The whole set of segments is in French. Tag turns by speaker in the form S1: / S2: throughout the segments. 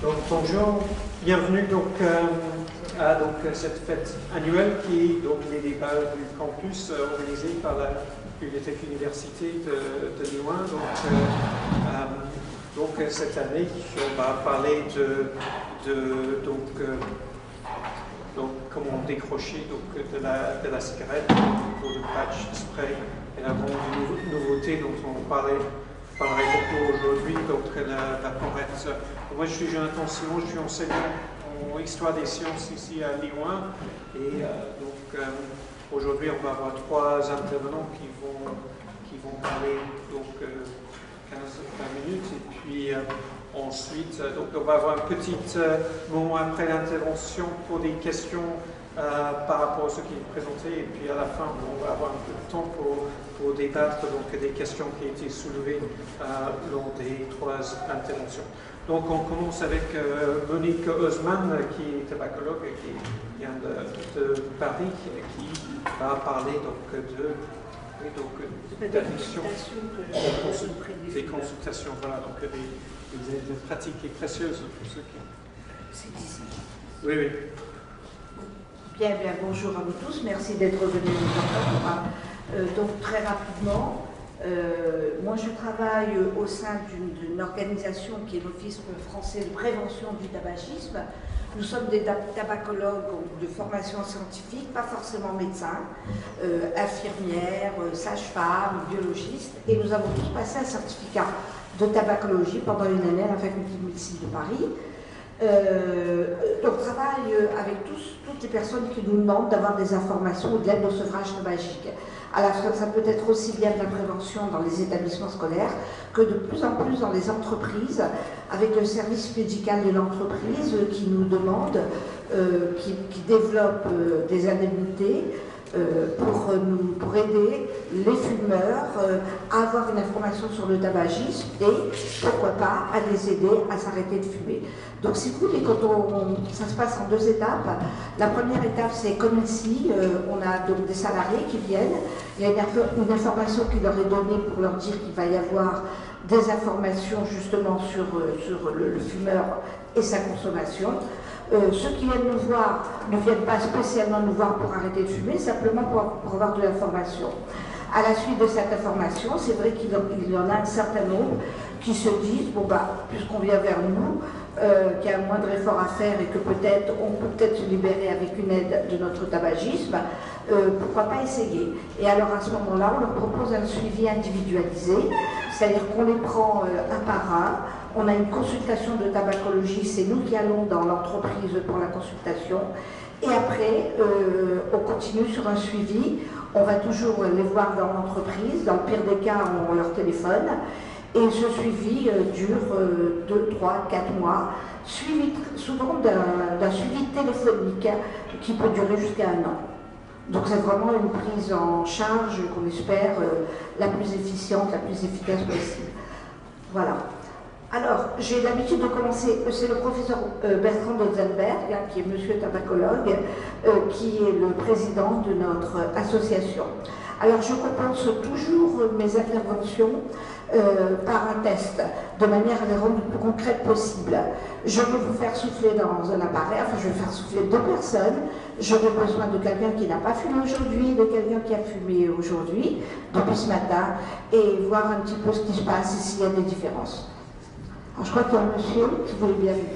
S1: Donc, bonjour, bienvenue à cette fête annuelle qui est donc, les débats du campus organisés par la Bibliothèque Université de Lyon. Donc, cette année, on va parler donc, comment décrocher de la cigarette au niveau de patch, spray, et la grande nouveauté dont on parlerait beaucoup aujourd'hui, donc la correcte. Moi, je suis Jonathan Simon, je suis enseignant en histoire des sciences ici à Lyon 1, et aujourd'hui, on va avoir 3 intervenants qui vont parler 15-20 minutes, et puis ensuite, on va avoir un petit moment après l'intervention pour des questions par rapport à ce qui est présenté, et puis à la fin, on va avoir un peu de temps pour débattre des questions qui ont été soulevées lors des 3 interventions. Donc, on commence avec Monique Haussmann, qui est tabacologue et qui vient de Paris, qui va parler d'addiction, des consultations, voilà, donc des pratiques précieuses pour ceux qui...
S2: C'est ici.
S1: Oui, oui.
S2: Bien, bonjour à vous tous, merci d'être venus nous entendre. Donc, très rapidement, moi je travaille au sein d'une organisation qui est l'Office français de prévention du tabagisme. Nous sommes des tabacologues de formation scientifique, pas forcément médecins, infirmières, sages-femmes, biologistes, et nous avons tous passé un certificat de tabacologie pendant une année à la faculté de médecine de Paris. On travaille avec toutes les personnes qui nous demandent d'avoir des informations ou de l'aide au sevrage tabagique. À la fois, ça peut être aussi bien de la prévention dans les établissements scolaires que de plus en plus dans les entreprises, avec le service médical de l'entreprise qui nous demande, qui développe des indemnités pour aider les fumeurs à avoir une information sur le tabagisme et, pourquoi pas, à les aider à s'arrêter de fumer. Donc, si vous voulez, ça se passe en 2 étapes. La première étape, c'est comme ici, on a donc des salariés qui viennent, il y a une information qui leur est donnée pour leur dire qu'il va y avoir des informations justement sur le fumeur et sa consommation. Ceux qui viennent nous voir ne viennent pas spécialement nous voir pour arrêter de fumer, simplement pour avoir de l'information. À la suite de cette information, c'est vrai qu'il y en a un certain nombre qui se disent, puisqu'on vient vers nous, qu'il y a un moindre effort à faire et que peut-être on peut se libérer avec une aide de notre tabagisme, pourquoi pas essayer? Et alors à ce moment-là, on leur propose un suivi individualisé, c'est-à-dire qu'on les prend un par un. On a une consultation de tabacologie, c'est nous qui allons dans l'entreprise pour la consultation. Et après, on continue sur un suivi. On va toujours les voir dans l'entreprise. Dans le pire des cas, on leur téléphone. Et ce suivi dure 2, 3, 4 mois, suivi souvent d'un suivi téléphonique qui peut durer jusqu'à 1 an. Donc c'est vraiment une prise en charge qu'on espère la plus efficiente, la plus efficace possible. Voilà. Alors, j'ai l'habitude de commencer, c'est le professeur Bertrand Dotzenberg, qui est monsieur tabacologue, qui est le président de notre association. Alors, je commence toujours mes interventions par un test, de manière à les rendre le plus concrètes possible. Je vais vous faire souffler dans un appareil, je vais faire souffler 2 personnes. J'aurai besoin de quelqu'un qui n'a pas fumé aujourd'hui, de quelqu'un qui a fumé aujourd'hui, depuis ce matin, et voir un petit peu ce qui se passe et s'il y a des différences. Alors, je crois qu'il y a un monsieur qui voulait bien venir.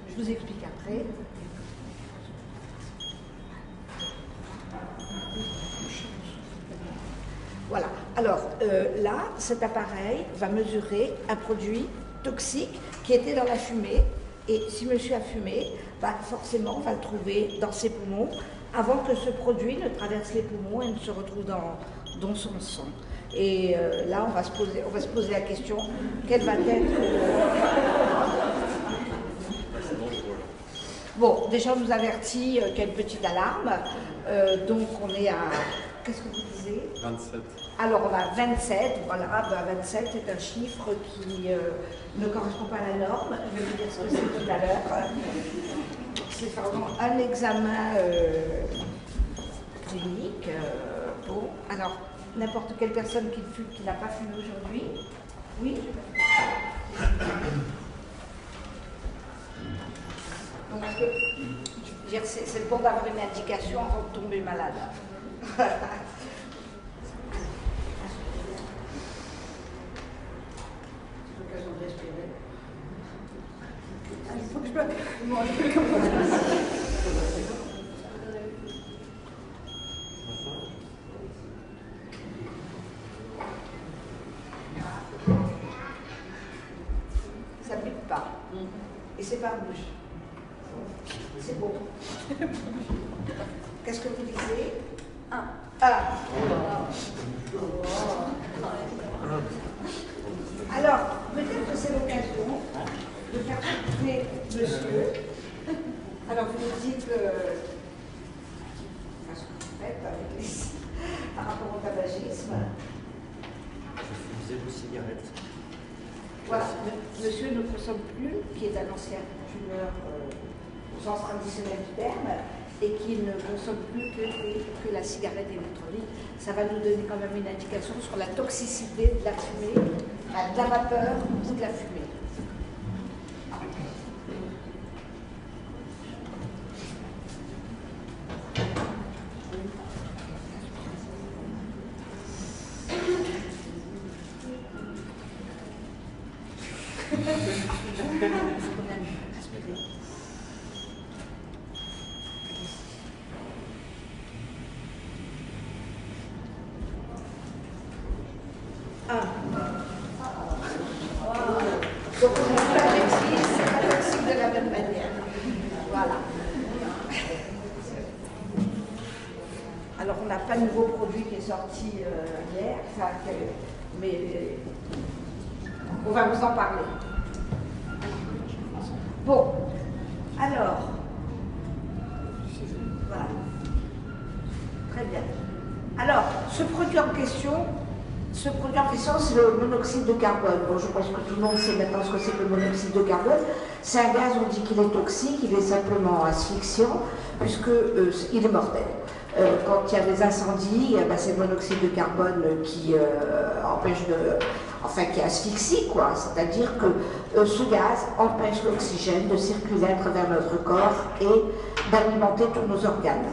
S2: Je vous explique après. Voilà. Alors là, cet appareil va mesurer un produit toxique qui était dans la fumée. Et si monsieur a fumé, forcément, on va le trouver dans ses poumons avant que ce produit ne traverse les poumons et ne se retrouve dans son sang. Et là, on va se poser la question, quelle va être... Bon, déjà, on nous avertit qu'il y a une petite alarme. Donc, on est à qu'est-ce que vous disiez?
S3: 27.
S2: Alors on a 27, voilà, ben 27 c'est un chiffre qui ne correspond pas à la norme, je vais vous dire ce que c'est tout à l'heure. C'est vraiment un examen clinique. Bon, alors, n'importe quelle personne qui fume, qui n'a pas fumé aujourd'hui. Oui. Donc, c'est bon d'avoir une indication avant de tomber malade. L'occasion de respirer. Il faut que je me... Ça ne pique pas. Et c'est pas rouge. C'est beau. Qu'est-ce que vous disiez? Alors, peut-être que c'est l'occasion de faire écouter monsieur. Alors, vous nous dites ce que vous faites avec par rapport au tabagisme.
S3: Je faisais 2 cigarettes.
S2: Voilà, monsieur ne consomme plus, qui est un ancien fumeur au sens traditionnel du terme, et qui ne consomme plus que la cigarette électronique. Ça va nous donner quand même une indication sur la toxicité de la fumée, de la vapeur ou de la fumée. Donc on n'a pas toxique, c'est pas toxique de la même manière. Voilà. Alors on n'a pas de nouveau produit qui est sorti hier, mais on va vous en parler. Bon, alors, voilà. Très bien. Alors, ce produit en question, c'est le monoxyde de carbone. Bon, je pense que tout le monde sait maintenant ce que c'est que le monoxyde de carbone. C'est un gaz, on dit qu'il est toxique, il est simplement asphyxiant, puisqu'il est mortel. Quand il y a des incendies, c'est le monoxyde de carbone qui empêche qui asphyxie, quoi. C'est-à-dire que ce gaz empêche l'oxygène de circuler à travers notre corps et d'alimenter tous nos organes.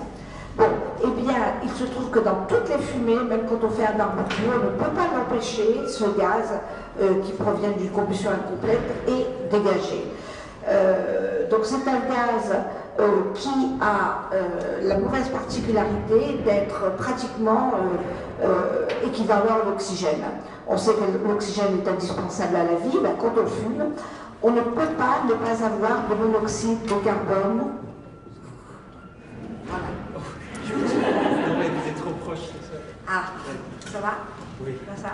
S2: Bon, eh bien, il se trouve que dans toutes les fumées, même quand on fait un barbecue, on ne peut pas l'empêcher, ce gaz qui provient d'une combustion incomplète, est dégagé. Donc c'est un gaz qui a la mauvaise particularité d'être pratiquement équivalent à l'oxygène. On sait que l'oxygène est indispensable à la vie, mais quand on fume, on ne peut pas ne pas avoir de monoxyde de carbone. Voilà.
S1: Vous êtes trop proche, c'est ça.
S2: Ah, ça va?
S1: Oui.
S2: Ça.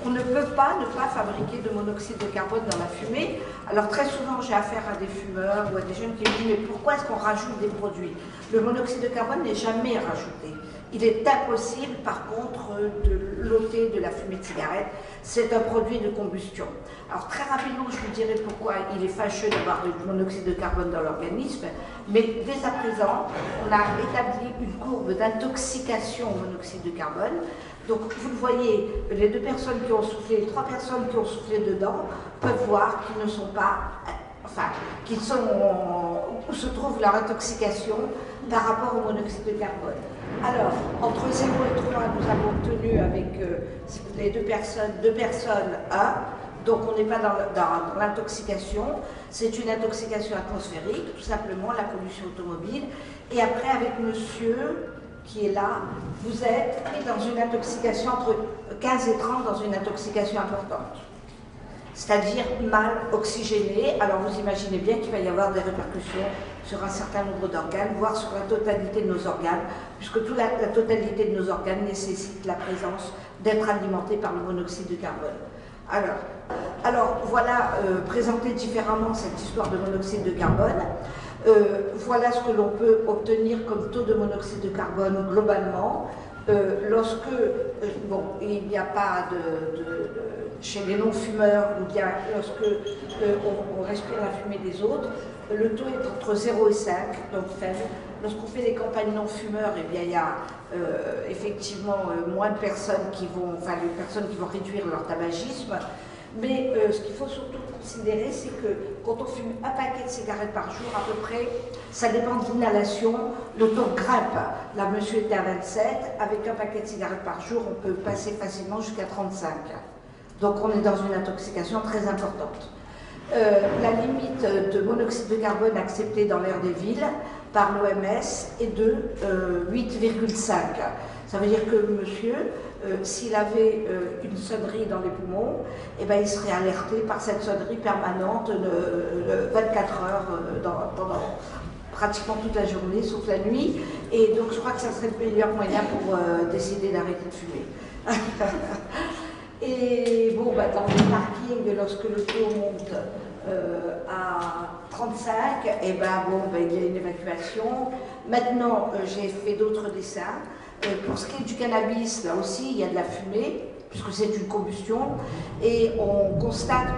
S2: On ne peut pas ne pas fabriquer de monoxyde de carbone dans la fumée. Alors très souvent j'ai affaire à des fumeurs ou à des jeunes qui me disent mais pourquoi est-ce qu'on rajoute des produits? Le monoxyde de carbone n'est jamais rajouté. Il est impossible par contre de l'ôter de la fumée de cigarette. C'est un produit de combustion. Alors très rapidement je vous dirai pourquoi il est fâcheux d'avoir du monoxyde de carbone dans l'organisme, mais dès à présent on a établi une courbe d'intoxication au monoxyde de carbone. Donc vous le voyez, les 2 personnes qui ont soufflé, les 3 personnes qui ont soufflé dedans peuvent voir qu'ils ne sont pas, qu'ils sont, où se trouve leur intoxication par rapport au monoxyde de carbone. Alors, entre 0 et 3, nous avons obtenu avec les 2 personnes 1, donc on n'est pas dans l'intoxication, c'est une intoxication atmosphérique, tout simplement la pollution automobile. Et après avec monsieur qui est là, vous êtes dans une intoxication entre 15 et 30 dans une intoxication importante. C'est-à-dire mal oxygéné. Alors vous imaginez bien qu'il va y avoir des répercussions sur un certain nombre d'organes, voire sur la totalité de nos organes, puisque toute la totalité de nos organes nécessite la présence d'être alimentés par le monoxyde de carbone. Alors voilà, présenter différemment cette histoire de monoxyde de carbone. Voilà ce que l'on peut obtenir comme taux de monoxyde de carbone globalement. Lorsque, bon, il n'y a pas chez les non-fumeurs, ou bien lorsque on respire la fumée des autres, le taux est entre 0 et 5, donc faible. Lorsqu'on fait des campagnes non-fumeurs, eh bien, il y a effectivement moins de personnes qui vont, enfin, les personnes qui vont réduire leur tabagisme. Mais ce qu'il faut surtout considérer, c'est que quand on fume un paquet de cigarettes par jour, à peu près, ça dépend de l'inhalation, le taux grimpe. Là, monsieur était à 27, avec un paquet de cigarettes par jour, on peut passer facilement jusqu'à 35. Donc on est dans une intoxication très importante. La limite de monoxyde de carbone acceptée dans l'air des villes par l'OMS est de 8,5. Ça veut dire que monsieur, s'il avait une sonnerie dans les poumons, eh ben, il serait alerté par cette sonnerie permanente 24 heures pendant pratiquement toute la journée, sauf la nuit. Et donc je crois que ça serait le meilleur moyen pour décider d'arrêter de fumer. Et bon, bah, dans les parkings, lorsque le taux monte à 35, et ben, bon, bah, il y a une évacuation. Maintenant, j'ai fait d'autres dessins. Pour ce qui est du cannabis, là aussi, il y a de la fumée, puisque c'est une combustion, et on constate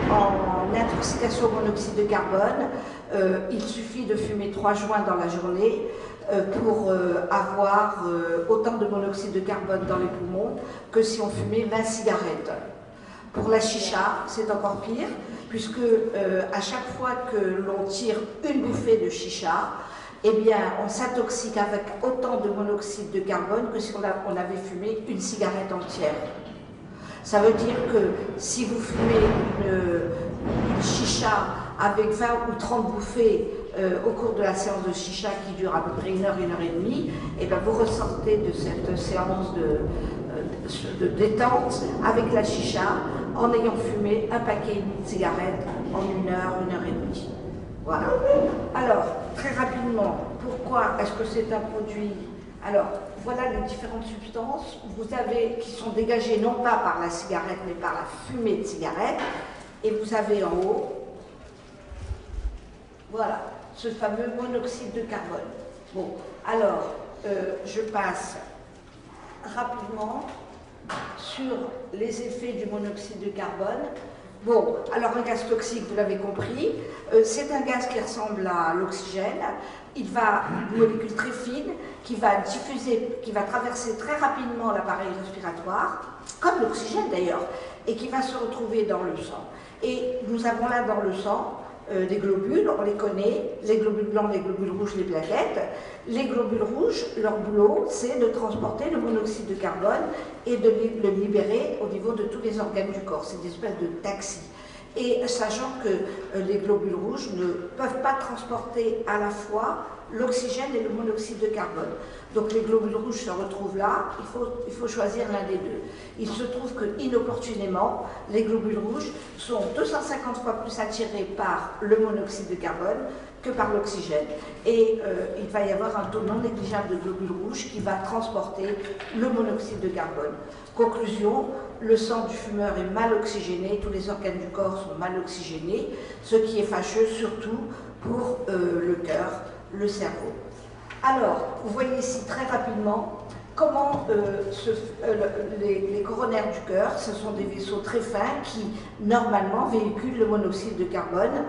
S2: qu'en intoxication au monoxyde de carbone, il suffit de fumer 3 joints dans la journée pour avoir autant de monoxyde de carbone dans les poumons que si on fumait 20 cigarettes. Pour la chicha, c'est encore pire, puisque à chaque fois que l'on tire une bouffée de chicha, eh bien, on s'intoxique avec autant de monoxyde de carbone que si on avait fumé une cigarette entière. Ça veut dire que si vous fumez une chicha avec 20 ou 30 bouffées au cours de la séance de chicha qui dure à peu près 1 heure, 1 heure et demie, eh bien, vous ressortez de cette séance de détente avec la chicha en ayant fumé un paquet et demi de cigarettes en 1 heure, 1 heure et demie. Voilà. Alors, très rapidement, pourquoi est-ce que c'est un produit? Alors, voilà les différentes substances vous avez, qui sont dégagées non pas par la cigarette, mais par la fumée de cigarette. Et vous avez en haut, voilà, ce fameux monoxyde de carbone. Bon, alors, je passe rapidement sur les effets du monoxyde de carbone. Bon, alors un gaz toxique, vous l'avez compris, c'est un gaz qui ressemble à l'oxygène. Il va, une molécule très fine, qui va diffuser, qui va traverser très rapidement l'appareil respiratoire, comme l'oxygène d'ailleurs, et qui va se retrouver dans le sang. Et nous avons là dans le sang des globules, on les connaît, les globules blancs, les globules rouges, les plaquettes. Les globules rouges, leur boulot, c'est de transporter le monoxyde de carbone et de le libérer au niveau de tous les organes du corps. C'est une espèce de taxi. Et sachant que les globules rouges ne peuvent pas transporter à la fois l'oxygène et le monoxyde de carbone. Donc les globules rouges se retrouvent là, il faut choisir l'un des deux. Il se trouve que inopportunément, les globules rouges sont 250 fois plus attirés par le monoxyde de carbone que par l'oxygène. Et il va y avoir un taux non négligeable de globules rouges qui va transporter le monoxyde de carbone. Conclusion, le sang du fumeur est mal oxygéné, tous les organes du corps sont mal oxygénés, ce qui est fâcheux surtout pour le cœur, le cerveau. Alors, vous voyez ici très rapidement comment les coronaires du cœur, ce sont des vaisseaux très fins qui, normalement, véhiculent le monoxyde de carbone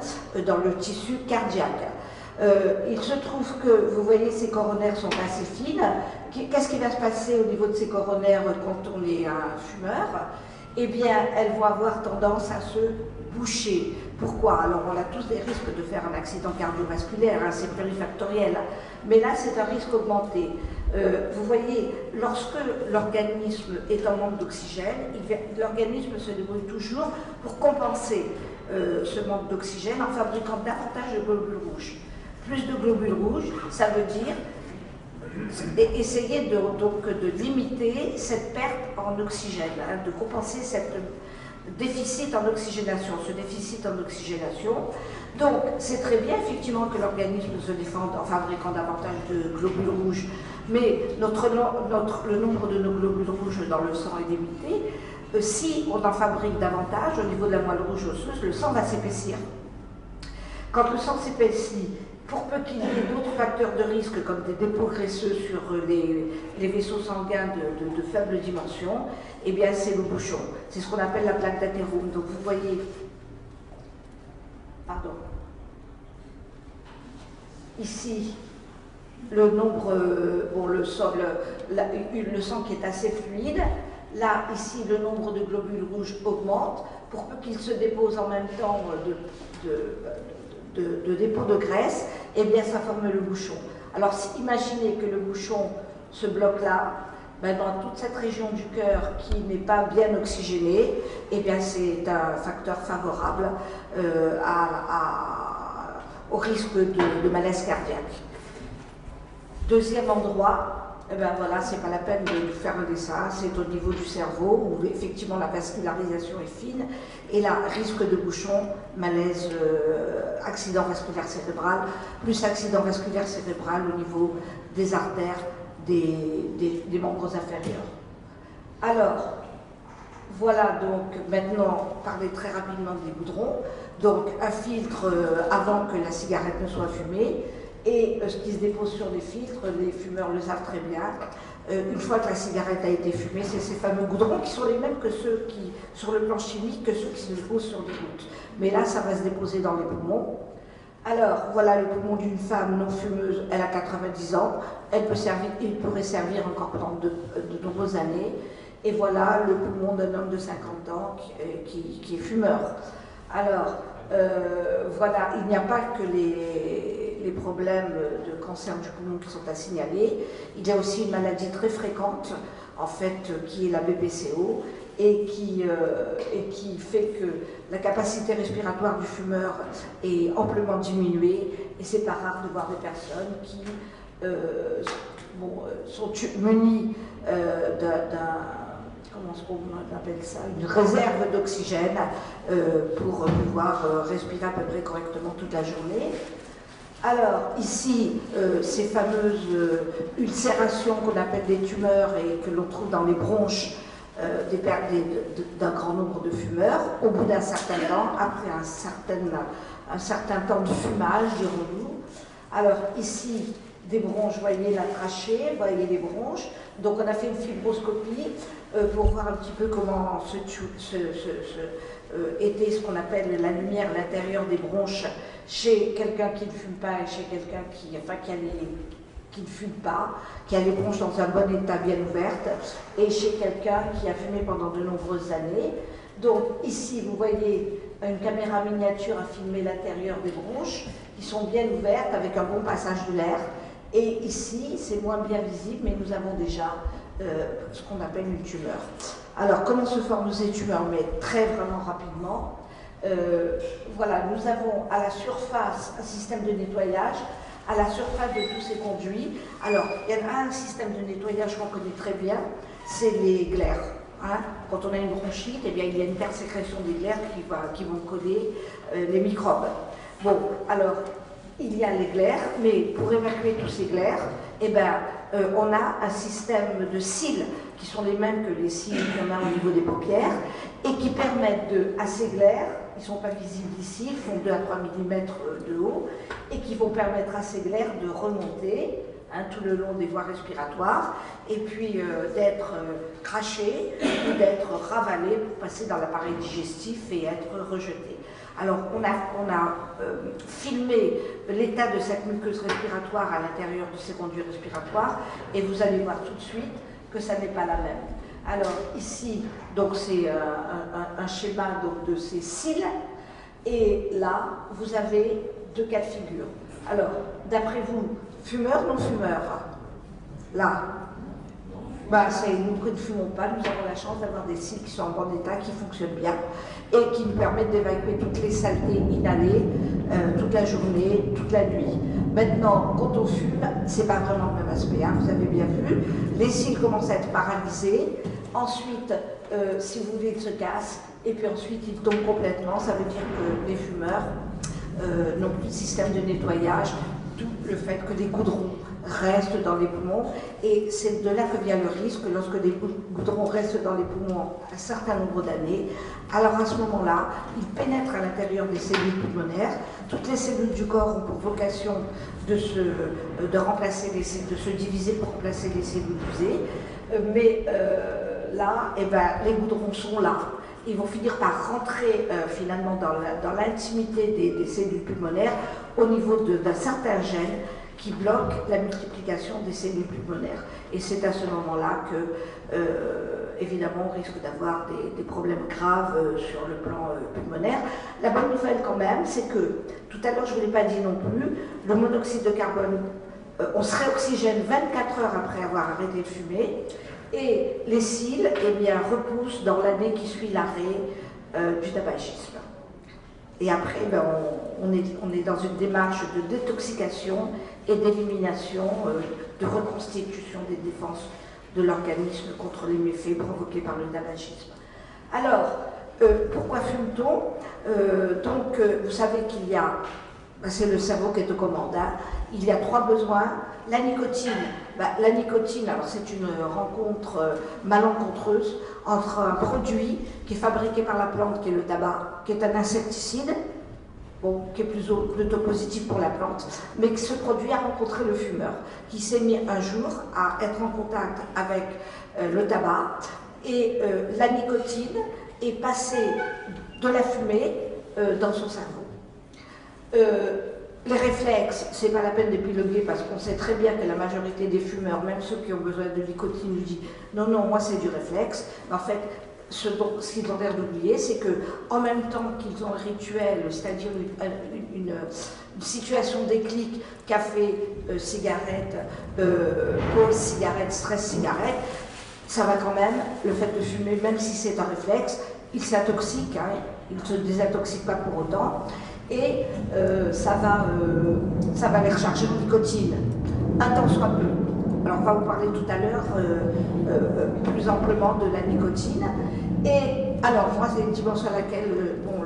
S2: dans le tissu cardiaque. Il se trouve que, vous voyez, ces coronaires sont assez fines. Qu'est-ce qui va se passer au niveau de ces coronaires quand on est un fumeur? Eh bien, elles vont avoir tendance à se boucher. Pourquoi? Alors, on a tous des risques de faire un accident cardiovasculaire, hein, c'est plurifactoriel. Mais là, c'est un risque augmenté. Vous voyez, lorsque l'organisme est en manque d'oxygène, l'organisme se débrouille toujours pour compenser ce manque d'oxygène en fabriquant davantage de globules rouges. Plus de globules rouges, ça veut dire essayer de limiter cette perte en oxygène, hein, de compenser cette déficit en oxygénation, ce déficit en oxygénation. Donc, c'est très bien, effectivement, que l'organisme se défende en fabriquant davantage de globules rouges, mais le nombre de nos globules rouges dans le sang est limité. Si on en fabrique davantage, au niveau de la moelle rouge osseuse, le sang va s'épaissir. Quand le sang s'épaissit, pour peu qu'il y ait d'autres facteurs de risque comme des dépôts graisseux sur les vaisseaux sanguins de faible dimension, eh bien c'est le bouchon. C'est ce qu'on appelle la plaque d'athérome. Donc vous voyez, pardon, ici le nombre, bon, le sang qui est assez fluide. Là, ici, le nombre de globules rouges augmente. Pour peu qu'ils se déposent en même temps de dépôt de graisse, eh bien, ça forme le bouchon. Alors, imaginez que le bouchon se bloque là, ben, dans toute cette région du cœur qui n'est pas bien oxygénée, eh bien, c'est un facteur favorable au risque de malaise cardiaque. Deuxième endroit, eh ben voilà, c'est pas la peine de faire le dessin, c'est au niveau du cerveau où effectivement la vascularisation est fine et là, risque de bouchon, malaise, accident vasculaire cérébral, plus accident vasculaire cérébral au niveau des artères des membres inférieurs. Alors, voilà donc maintenant parler très rapidement des goudrons. Donc un filtre avant que la cigarette ne soit fumée. Et ce qui se dépose sur les filtres, les fumeurs le savent très bien. Une fois que la cigarette a été fumée, c'est ces fameux goudrons qui sont les mêmes que ceux qui, sur le plan chimique, que ceux qui se déposent sur les gouttes. Mais là, ça va se déposer dans les poumons. Alors, voilà le poumon d'une femme non fumeuse, elle a 90 ans, il pourrait servir encore pendant de nombreuses années. Et voilà le poumon d'un homme de 50 ans qui est fumeur. Alors, voilà, il n'y a pas que les problèmes de cancer du poumon qui sont à signaler. Il y a aussi une maladie très fréquente, en fait, qui est la BPCO, et qui fait que la capacité respiratoire du fumeur est amplement diminuée, et c'est pas rare de voir des personnes qui sont munies comment on appelle ça, une réserve d'oxygène pour pouvoir respirer à peu près correctement toute la journée. Alors ici, ces fameuses ulcérations qu'on appelle des tumeurs et que l'on trouve dans les bronches d'un grand nombre de fumeurs, au bout d'un certain temps, après un certain temps de fumage, dirons-nous. Alors ici, des bronches, vous voyez la trachée, vous voyez les bronches. Donc on a fait une fibroscopie pour voir un petit peu comment était ce qu'on appelle la lumière à l'intérieur des bronches chez quelqu'un qui ne fume pas et chez quelqu'un qui ne fume pas, qui a les bronches dans un bon état bien ouvertes, et chez quelqu'un qui a fumé pendant de nombreuses années. Donc ici, vous voyez une caméra miniature à filmer l'intérieur des bronches, qui sont bien ouvertes avec un bon passage de l'air. Et ici, c'est moins bien visible, mais nous avons déjà ce qu'on appelle une tumeur. Alors, comment se forment ces tumeurs? Mais très vraiment rapidement. Voilà, nous avons à la surface un système de nettoyage, à la surface de tous ces conduits. Alors, il y a un système de nettoyage qu'on connaît très bien, c'est les glaires. Hein. Quand on a une bronchite, eh bien, il y a une persécrétion des glaires qui vont coller les microbes. Bon, alors, il y a les glaires, mais pour évacuer tous ces glaires, eh ben, on a un système de cils qui sont les mêmes que les cils qu'on a au niveau des paupières et qui permettent à ces glaires, ils ne sont pas visibles ici, ils font 2 à 3 mm de haut, et qui vont permettre à ces glaires de remonter tout le long des voies respiratoires et puis d'être crachées ou d'être ravalées pour passer dans l'appareil digestif et être rejetées. Alors, on a filmé l'état de cette muqueuse respiratoire à l'intérieur de ces conduits respiratoires et vous allez voir tout de suite que ça n'est pas la même. Alors, ici, donc c'est un schéma donc, de ces cils et là, vous avez 2 cas de figure. Alors, d'après vous, fumeur, non fumeur? Là. Nous qui ne fumons pas, nous avons la chance d'avoir des cils qui sont en bon état, qui fonctionnent bien et qui nous permettent d'évacuer toutes les saletés inhalées toute la journée, toute la nuit. Maintenant, quand on fume, c'est pas vraiment le même aspect, hein, vous avez bien vu. Les cils commencent à être paralysés. Ensuite, si vous voulez, ils se cassent et puis ensuite ils tombent complètement. Ça veut dire que les fumeurs n'ont plus de système de nettoyage, d'où le fait que des goudrons restent dans les poumons. Et c'est de là que vient le risque, lorsque des goudrons restent dans les poumons un certain nombre d'années. Alors à ce moment-là, ils pénètrent à l'intérieur des cellules pulmonaires. Toutes les cellules du corps ont pour vocation de se diviser pour remplacer les cellules usées. Mais là, eh ben, les goudrons sont là. Ils vont finir par rentrer finalement dans l'intimité des cellules pulmonaires au niveau d'un certain gène qui bloque la multiplication des cellules pulmonaires. Et c'est à ce moment-là que, évidemment, on risque d'avoir des problèmes graves sur le plan pulmonaire. La bonne nouvelle quand même, c'est que, tout à l'heure je ne vous l'ai pas dit non plus, le monoxyde de carbone, on se réoxygène 24 heures après avoir arrêté de fumer, et les cils repoussent dans l'année qui suit l'arrêt du tabagisme. Et après, ben, on est dans une démarche de détoxication et d'élimination, de reconstitution des défenses de l'organisme contre les méfaits provoqués par le tabagisme. Alors, pourquoi fume-t-on? Vous savez qu'il y a, c'est le cerveau qui est aux commandes, hein. Il y a 3 besoins. La nicotine, la nicotine, alors c'est une rencontre malencontreuse entre un produit qui est fabriqué par la plante, qui est le tabac, qui est un insecticide, bon, qui est plutôt positif pour la plante, mais que ce produit a rencontré le fumeur, qui s'est mis un jour à être en contact avec le tabac, et la nicotine est passée de la fumée dans son cerveau. Les réflexes, c'est pas la peine d'épiloguer parce qu'on sait très bien que la majorité des fumeurs, même ceux qui ont besoin de nicotine, nous disent non, non, moi c'est du réflexe. En fait, ce qu'ils ont l'air d'oublier, c'est que en même temps qu'ils ont un rituel, c'est-à-dire une situation déclic, café, cigarette, pause, cigarette, stress, cigarette, ça va quand même, le fait de fumer, même si c'est un réflexe, il s'intoxique, hein, il ne se désintoxique pas pour autant. Et ça va les recharger en nicotine, un temps soit peu. Alors on va vous parler tout à l'heure plus amplement de la nicotine. Et alors moi c'est une dimension à laquelle,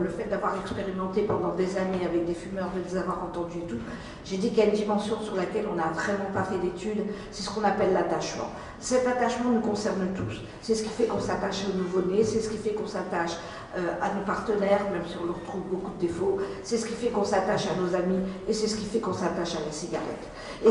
S2: le fait d'avoir expérimenté pendant des années avec des fumeurs, de les avoir entendus et tout, j'ai dit qu'il y a une dimension sur laquelle on n'a vraiment pas fait d'études, c'est ce qu'on appelle l'attachement. Cet attachement nous concerne tous. C'est ce qui fait qu'on s'attache aux nouveau-nés, c'est ce qui fait qu'on s'attache à nos partenaires, même si on leur trouve beaucoup de défauts, c'est ce qui fait qu'on s'attache à nos amis, et c'est ce qui fait qu'on s'attache à la cigarette. Et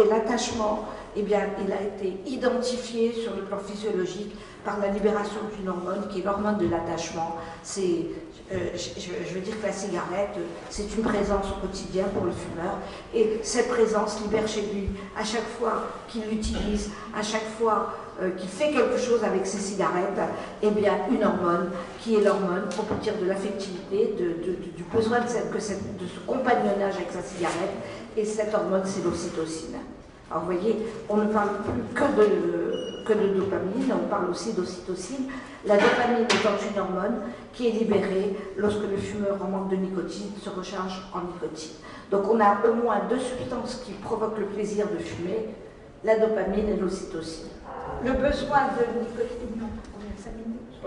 S2: l'attachement, eh bien, il a été identifié sur le plan physiologique par la libération d'une hormone qui est l'hormone de l'attachement. C'est, je veux dire que la cigarette, c'est une présence au quotidien pour le fumeur, et cette présence libère chez lui, à chaque fois qu'il l'utilise, à chaque fois qu'il fait quelque chose avec ses cigarettes, eh bien, une hormone qui est l'hormone, on peut dire, de l'affectivité, du besoin de ce compagnonnage avec sa cigarette, et cette hormone, c'est l'ocytocine. Alors, vous voyez, on ne parle plus que de dopamine, on parle aussi d'ocytocine. La dopamine étant une hormone qui est libérée lorsque le fumeur en manque de nicotine se recharge en nicotine. Donc, on a au moins 2 substances qui provoquent le plaisir de fumer, la dopamine et l'ocytocine. Le besoin de nicotine, non, combien, 5 minutes?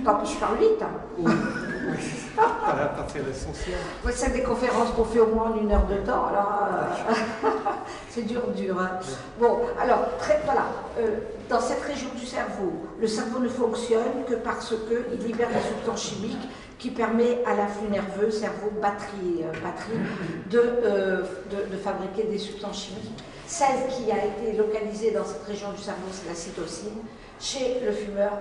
S2: Tant que je parle vite.
S1: Pas fait l'essentiel.
S2: C'est des conférences qu'on fait au moins en 1 heure de temps, alors c'est dur. Hein. Bon, alors, voilà, dans cette région du cerveau, le cerveau ne fonctionne que parce qu'il libère des substances chimiques qui permet à l'influx nerveux, cerveau, batterie, de fabriquer des substances chimiques. Celle qui a été localisée dans cette région du cerveau, c'est la cytocine. Chez le fumeur,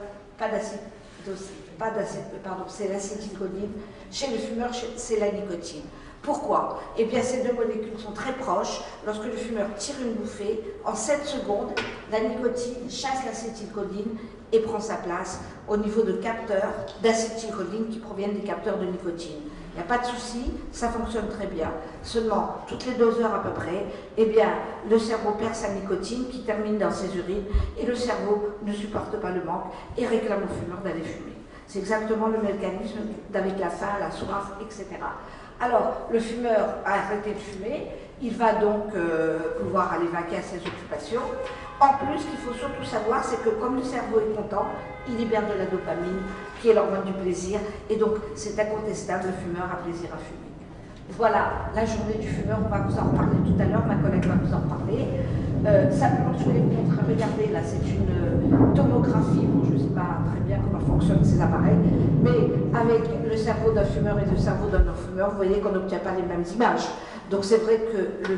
S2: c'est l'acétylcholine. Chez le fumeur, c'est la nicotine. Pourquoi? Eh bien, ces 2 molécules sont très proches. Lorsque le fumeur tire une bouffée, en 7 secondes, la nicotine chasse l'acétylcholine et prend sa place au niveau de capteurs d'acétylcholine qui proviennent des capteurs de nicotine. Il n'y a pas de souci, ça fonctionne très bien. Seulement, toutes les 2 heures à peu près, eh bien, le cerveau perd sa nicotine qui termine dans ses urines et le cerveau ne supporte pas le manque et réclame au fumeur d'aller fumer. C'est exactement le mécanisme avec la faim, la soif, etc. Alors, le fumeur a arrêté de fumer, il va donc pouvoir aller vaquer à ses occupations. En plus, ce qu'il faut surtout savoir, c'est que comme le cerveau est content, il libère de la dopamine, qui est l'hormone du plaisir, et donc c'est incontestable, le fumeur a plaisir à fumer. voilà, la journée du fumeur, on va vous en reparler tout à l'heure, ma collègue va vous en parler. Simplement, je voulais vous montrer, regardez, là, c'est une tomographie, bon, je ne sais pas très bien comment fonctionnent ces appareils, mais avec le cerveau d'un fumeur et le cerveau d'un non-fumeur, vous voyez qu'on n'obtient pas les mêmes images. Donc c'est vrai que le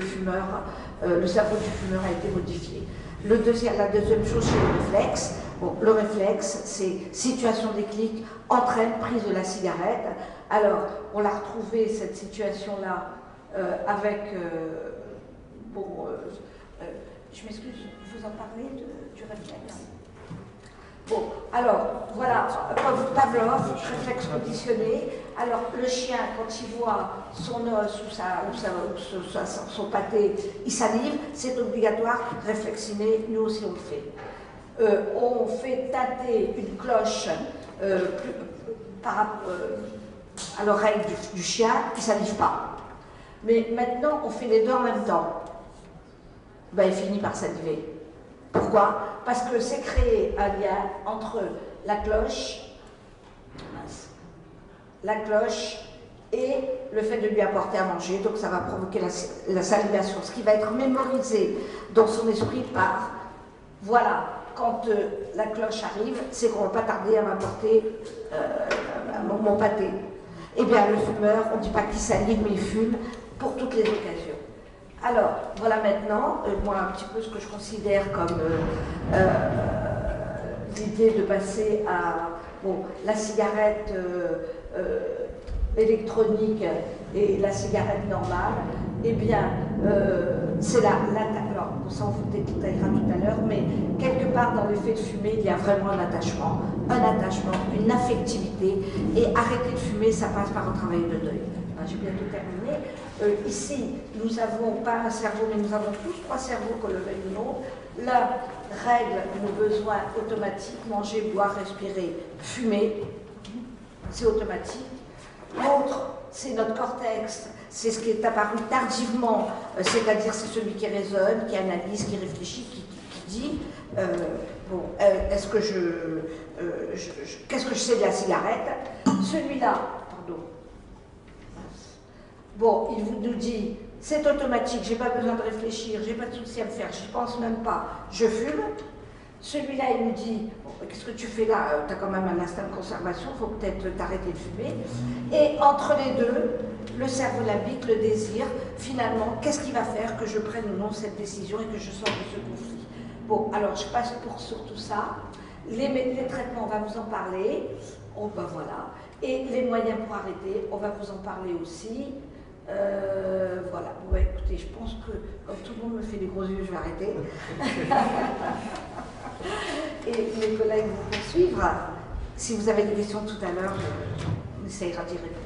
S2: cerveau du fumeur a été modifié. La deuxième chose, c'est le réflexe. Bon, le réflexe, c'est situation déclic, entraîne, prise de la cigarette. Alors, on l'a retrouvé, cette situation-là, avec... je m'excuse, vous en parlez du réflexe? Bon, alors, voilà, Pavlov, réflexe conditionné. Alors, le chien, quand il voit son os ou son pâté, il salive, c'est obligatoire, réflexiné, nous aussi on le fait. On fait tâter une cloche à l'oreille du chien qui ne salive pas. Mais maintenant, on fait les deux en même temps. Ben, il finit par saliver. Pourquoi? Parce que c'est créer un lien entre la cloche et le fait de lui apporter à manger. Donc ça va provoquer la salivation, ce qui va être mémorisé dans son esprit par, voilà, quand la cloche arrive, c'est qu'on ne va pas tarder à m'apporter mon pâté. Eh bien, le fumeur, on ne dit pas qu'il salive, mais il fume pour toutes les occasions. Alors, voilà maintenant, moi, un petit peu ce que je considère comme l'idée de passer à la cigarette électronique et la cigarette normale. Eh bien, c'est là. Alors, ça, on vous détaillera tout à l'heure, mais quelque part dans l'effet de fumer, il y a vraiment un attachement, une affectivité. Et arrêter de fumer, ça passe par un travail de deuil. J'ai bientôt terminé. Ici, nous n'avons pas un cerveau, mais nous avons tous trois cerveaux, que le veuille ou non. La règle nos besoins automatiques, manger, boire, respirer, fumer, c'est automatique. L'autre, c'est notre cortex, c'est ce qui est apparu tardivement, c'est-à-dire c'est celui qui raisonne, qui analyse, qui réfléchit, qui dit est-ce que qu'est-ce que je sais de la cigarette? Celui-là, pardon. Bon, il nous dit, c'est automatique, j'ai pas besoin de réfléchir, j'ai pas de souci à me faire, j'y pense même pas, je fume. Celui-là, il nous dit, qu'est-ce que tu fais là? Tu as quand même un instinct de conservation, il faut peut-être t'arrêter de fumer. Et entre les deux, le cerveau limbique, le désir, finalement, qu'est-ce qui va faire que je prenne ou non cette décision et que je sorte de ce conflit? Bon, alors je passe sur tout ça. Les traitements, on va vous en parler. Oh ben voilà. Et les moyens pour arrêter, on va vous en parler aussi. Voilà, bon, écoutez, je pense que comme tout le monde me fait des gros yeux, je vais arrêter. Et mes collègues vont poursuivre. Si vous avez des questions tout à l'heure, on essayera d'y répondre.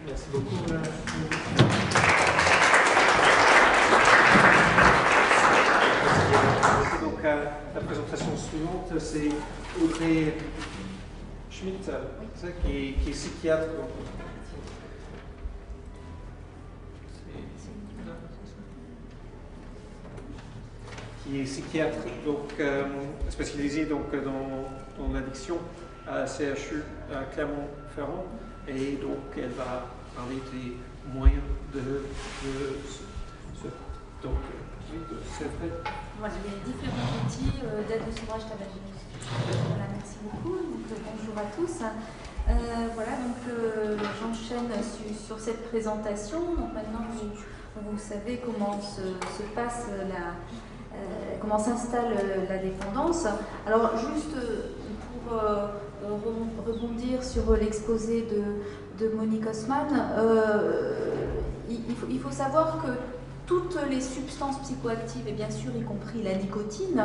S1: Merci beaucoup. Donc, la présentation suivante, c'est Audrey Schmitt, qui est psychiatre. Qui est psychiatre, donc spécialisé donc, dans l'addiction à CHU à Clermont-Ferrand, et donc elle va parler des moyens de c'est vrai.
S4: Voilà, il y a différents outils d'aide au sevrage tabagique. Voilà, merci beaucoup. Donc, bonjour à tous. Voilà, donc j'enchaîne sur cette présentation. Donc maintenant, vous savez comment se passe comment s'installe la dépendance. Alors, juste pour rebondir sur l'exposé de Monique Haussmann, il faut savoir que toutes les substances psychoactives, et bien sûr y compris la nicotine,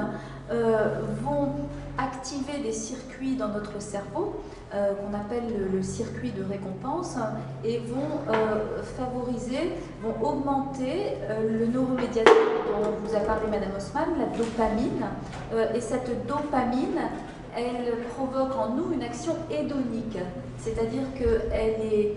S4: vont activer des circuits dans notre cerveau, qu'on appelle le circuit de récompense, et vont vont augmenter le neuromédiateur dont vous a parlé Madame Haussmann, la dopamine, et cette dopamine, elle provoque en nous une action hédonique, c'est-à-dire qu'elle est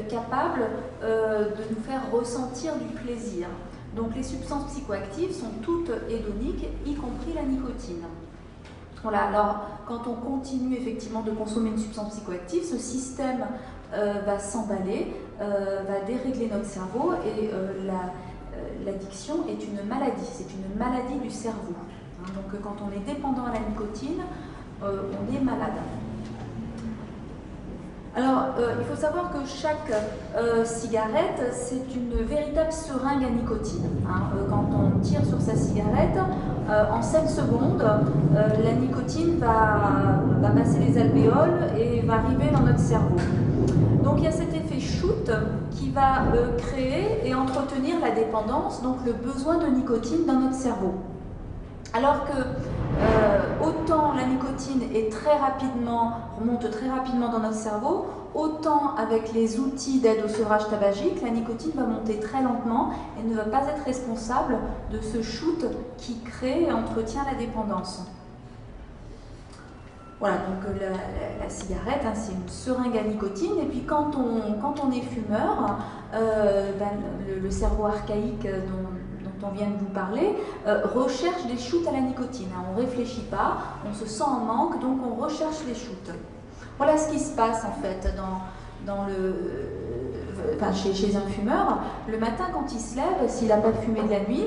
S4: capable de nous faire ressentir du plaisir. Donc les substances psychoactives sont toutes hédoniques, y compris la nicotine. Voilà, alors quand on continue effectivement de consommer une substance psychoactive, ce système va s'emballer, va dérégler notre cerveau et l'addiction est une maladie, c'est une maladie du cerveau. Donc quand on est dépendant à la nicotine, on est malade. Alors, il faut savoir que chaque cigarette, c'est une véritable seringue à nicotine. Quand on tire sur sa cigarette, en 7 secondes, la nicotine va passer les alvéoles et va arriver dans notre cerveau. Donc il y a cet effet shoot qui va créer et entretenir la dépendance, donc le besoin de nicotine dans notre cerveau. Alors que autant la nicotine remonte très rapidement dans notre cerveau, autant avec les outils d'aide au sevrage tabagique, la nicotine va monter très lentement et ne va pas être responsable de ce shoot qui crée et entretient la dépendance. Voilà, donc la cigarette, c'est une seringue à nicotine, et puis quand on est fumeur, le cerveau archaïque dont on vient de vous parler, recherche des shoots à la nicotine. On ne réfléchit pas, on se sent en manque, donc on recherche les shoots. Voilà ce qui se passe en fait chez un fumeur. Le matin quand il se lève, s'il n'a pas fumé de la nuit,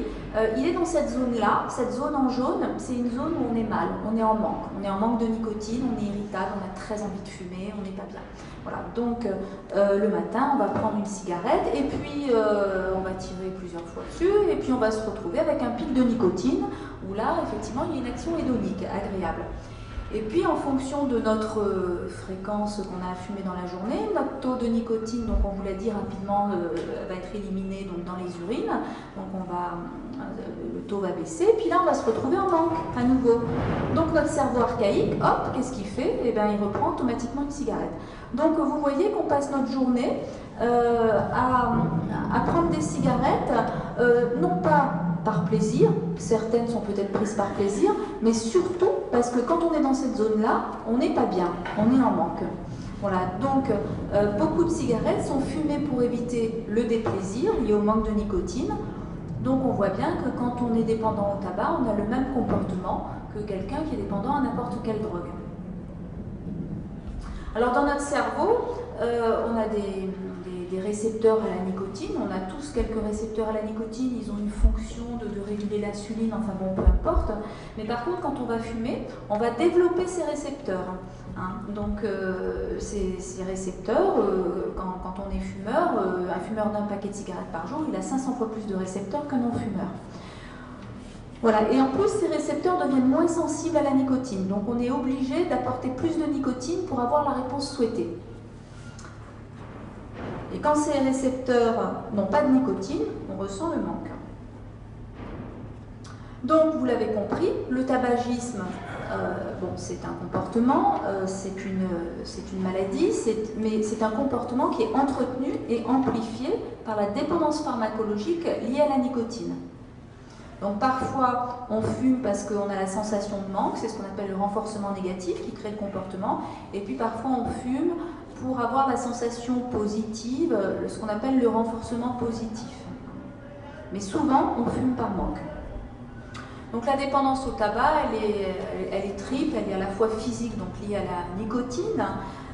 S4: il est dans cette zone-là, cette zone en jaune, c'est une zone où on est mal, on est en manque de nicotine, on est irritable, on a très envie de fumer, on n'est pas bien. Voilà, donc le matin, on va prendre une cigarette et puis on va tirer plusieurs fois dessus et puis on va se retrouver avec un pic de nicotine où là, effectivement, il y a une action hédonique agréable. Et puis en fonction de notre fréquence qu'on a fumé dans la journée, notre taux de nicotine, donc on vous l'a dit rapidement, va être éliminé donc, dans les urines, donc le taux va baisser, et puis là on va se retrouver en manque à nouveau. Donc notre cerveau archaïque, hop, qu'est-ce qu'il fait? Eh bien il reprend automatiquement une cigarette. Donc vous voyez qu'on passe notre journée à prendre des cigarettes, non pas par plaisir, certaines sont peut-être prises par plaisir, mais surtout parce que quand on est dans cette zone-là, on n'est pas bien, on est en manque. Voilà, donc beaucoup de cigarettes sont fumées pour éviter le déplaisir lié au manque de nicotine. Donc on voit bien que quand on est dépendant au tabac, on a le même comportement que quelqu'un qui est dépendant à n'importe quelle drogue. Alors dans notre cerveau, on a des récepteurs à la nicotine, on a tous quelques récepteurs à la nicotine, ils ont une fonction de réguler l'insuline, enfin bon, peu importe. Mais par contre, quand on va fumer, on va développer ces récepteurs. Donc ces récepteurs, quand on est fumeur, un fumeur d'un paquet de cigarettes par jour, il a 500 fois plus de récepteurs qu'un non-fumeur. Voilà, et en plus, ces récepteurs deviennent moins sensibles à la nicotine. Donc on est obligé d'apporter plus de nicotine pour avoir la réponse souhaitée. Et quand ces récepteurs n'ont pas de nicotine, on ressent le manque. Donc, vous l'avez compris, le tabagisme, c'est un comportement, c'est une maladie, mais c'est un comportement qui est entretenu et amplifié par la dépendance pharmacologique liée à la nicotine. Donc parfois, on fume parce qu'on a la sensation de manque, c'est ce qu'on appelle le renforcement négatif qui crée le comportement, et puis parfois on fume pour avoir la sensation positive, ce qu'on appelle le renforcement positif. Mais souvent, on fume par manque. Donc la dépendance au tabac, elle est triple, elle est à la fois physique, donc liée à la nicotine,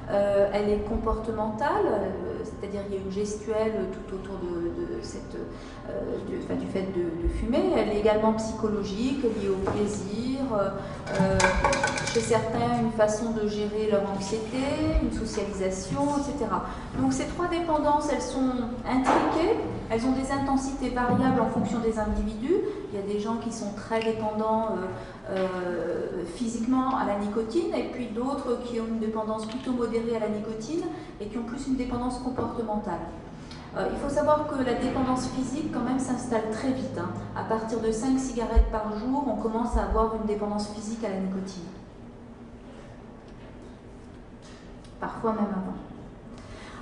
S4: elle est comportementale, c'est-à-dire qu'il y a une gestuelle tout autour du fait de fumer. Elle est également psychologique, liée au plaisir, chez certains une façon de gérer leur anxiété, une socialisation, etc. Donc ces trois dépendances, elles sont intriquées, elles ont des intensités variables en fonction des individus. Il y a des gens qui sont très dépendants physiquement à la nicotine, et puis d'autres qui ont une dépendance plutôt modérée à la nicotine et qui ont plus une dépendance comportementale. Il faut savoir que la dépendance physique quand même s'installe très vite. À partir de 5 cigarettes par jour, on commence à avoir une dépendance physique à la nicotine. Parfois même avant.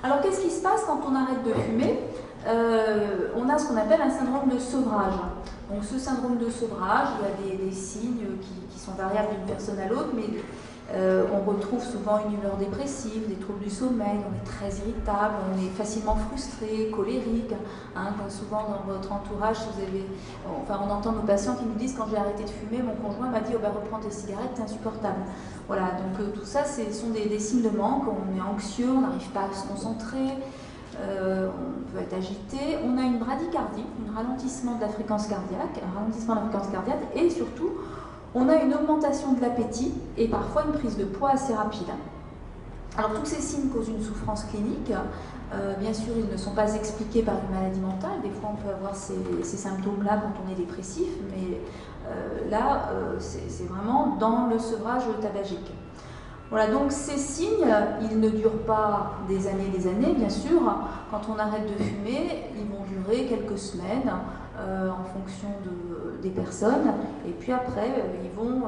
S4: Alors qu'est-ce qui se passe quand on arrête de fumer? On a ce qu'on appelle un syndrome de sevrage. Donc ce syndrome de sevrage, il y a des signes qui sont variables d'une personne à l'autre, mais On retrouve souvent une humeur dépressive, des troubles du sommeil, on est très irritable, on est facilement frustré, colérique. Comme souvent dans votre entourage, on entend nos patients qui nous disent quand j'ai arrêté de fumer, mon conjoint m'a dit reprends tes cigarettes, c'est insupportable. Voilà, donc tout ça, ce sont des signes de manque. On est anxieux, on n'arrive pas à se concentrer, on peut être agité. On a une bradycardie, un ralentissement de la fréquence cardiaque, et surtout, on a une augmentation de l'appétit et parfois une prise de poids assez rapide. Alors tous ces signes causent une souffrance clinique. Bien sûr, ils ne sont pas expliqués par une maladie mentale. Des fois, on peut avoir ces symptômes-là quand on est dépressif, mais là, c'est vraiment dans le sevrage tabagique. Voilà, donc ces signes, ils ne durent pas des années, bien sûr. Quand on arrête de fumer, ils vont durer quelques semaines en fonction des personnes, et puis après, ils vont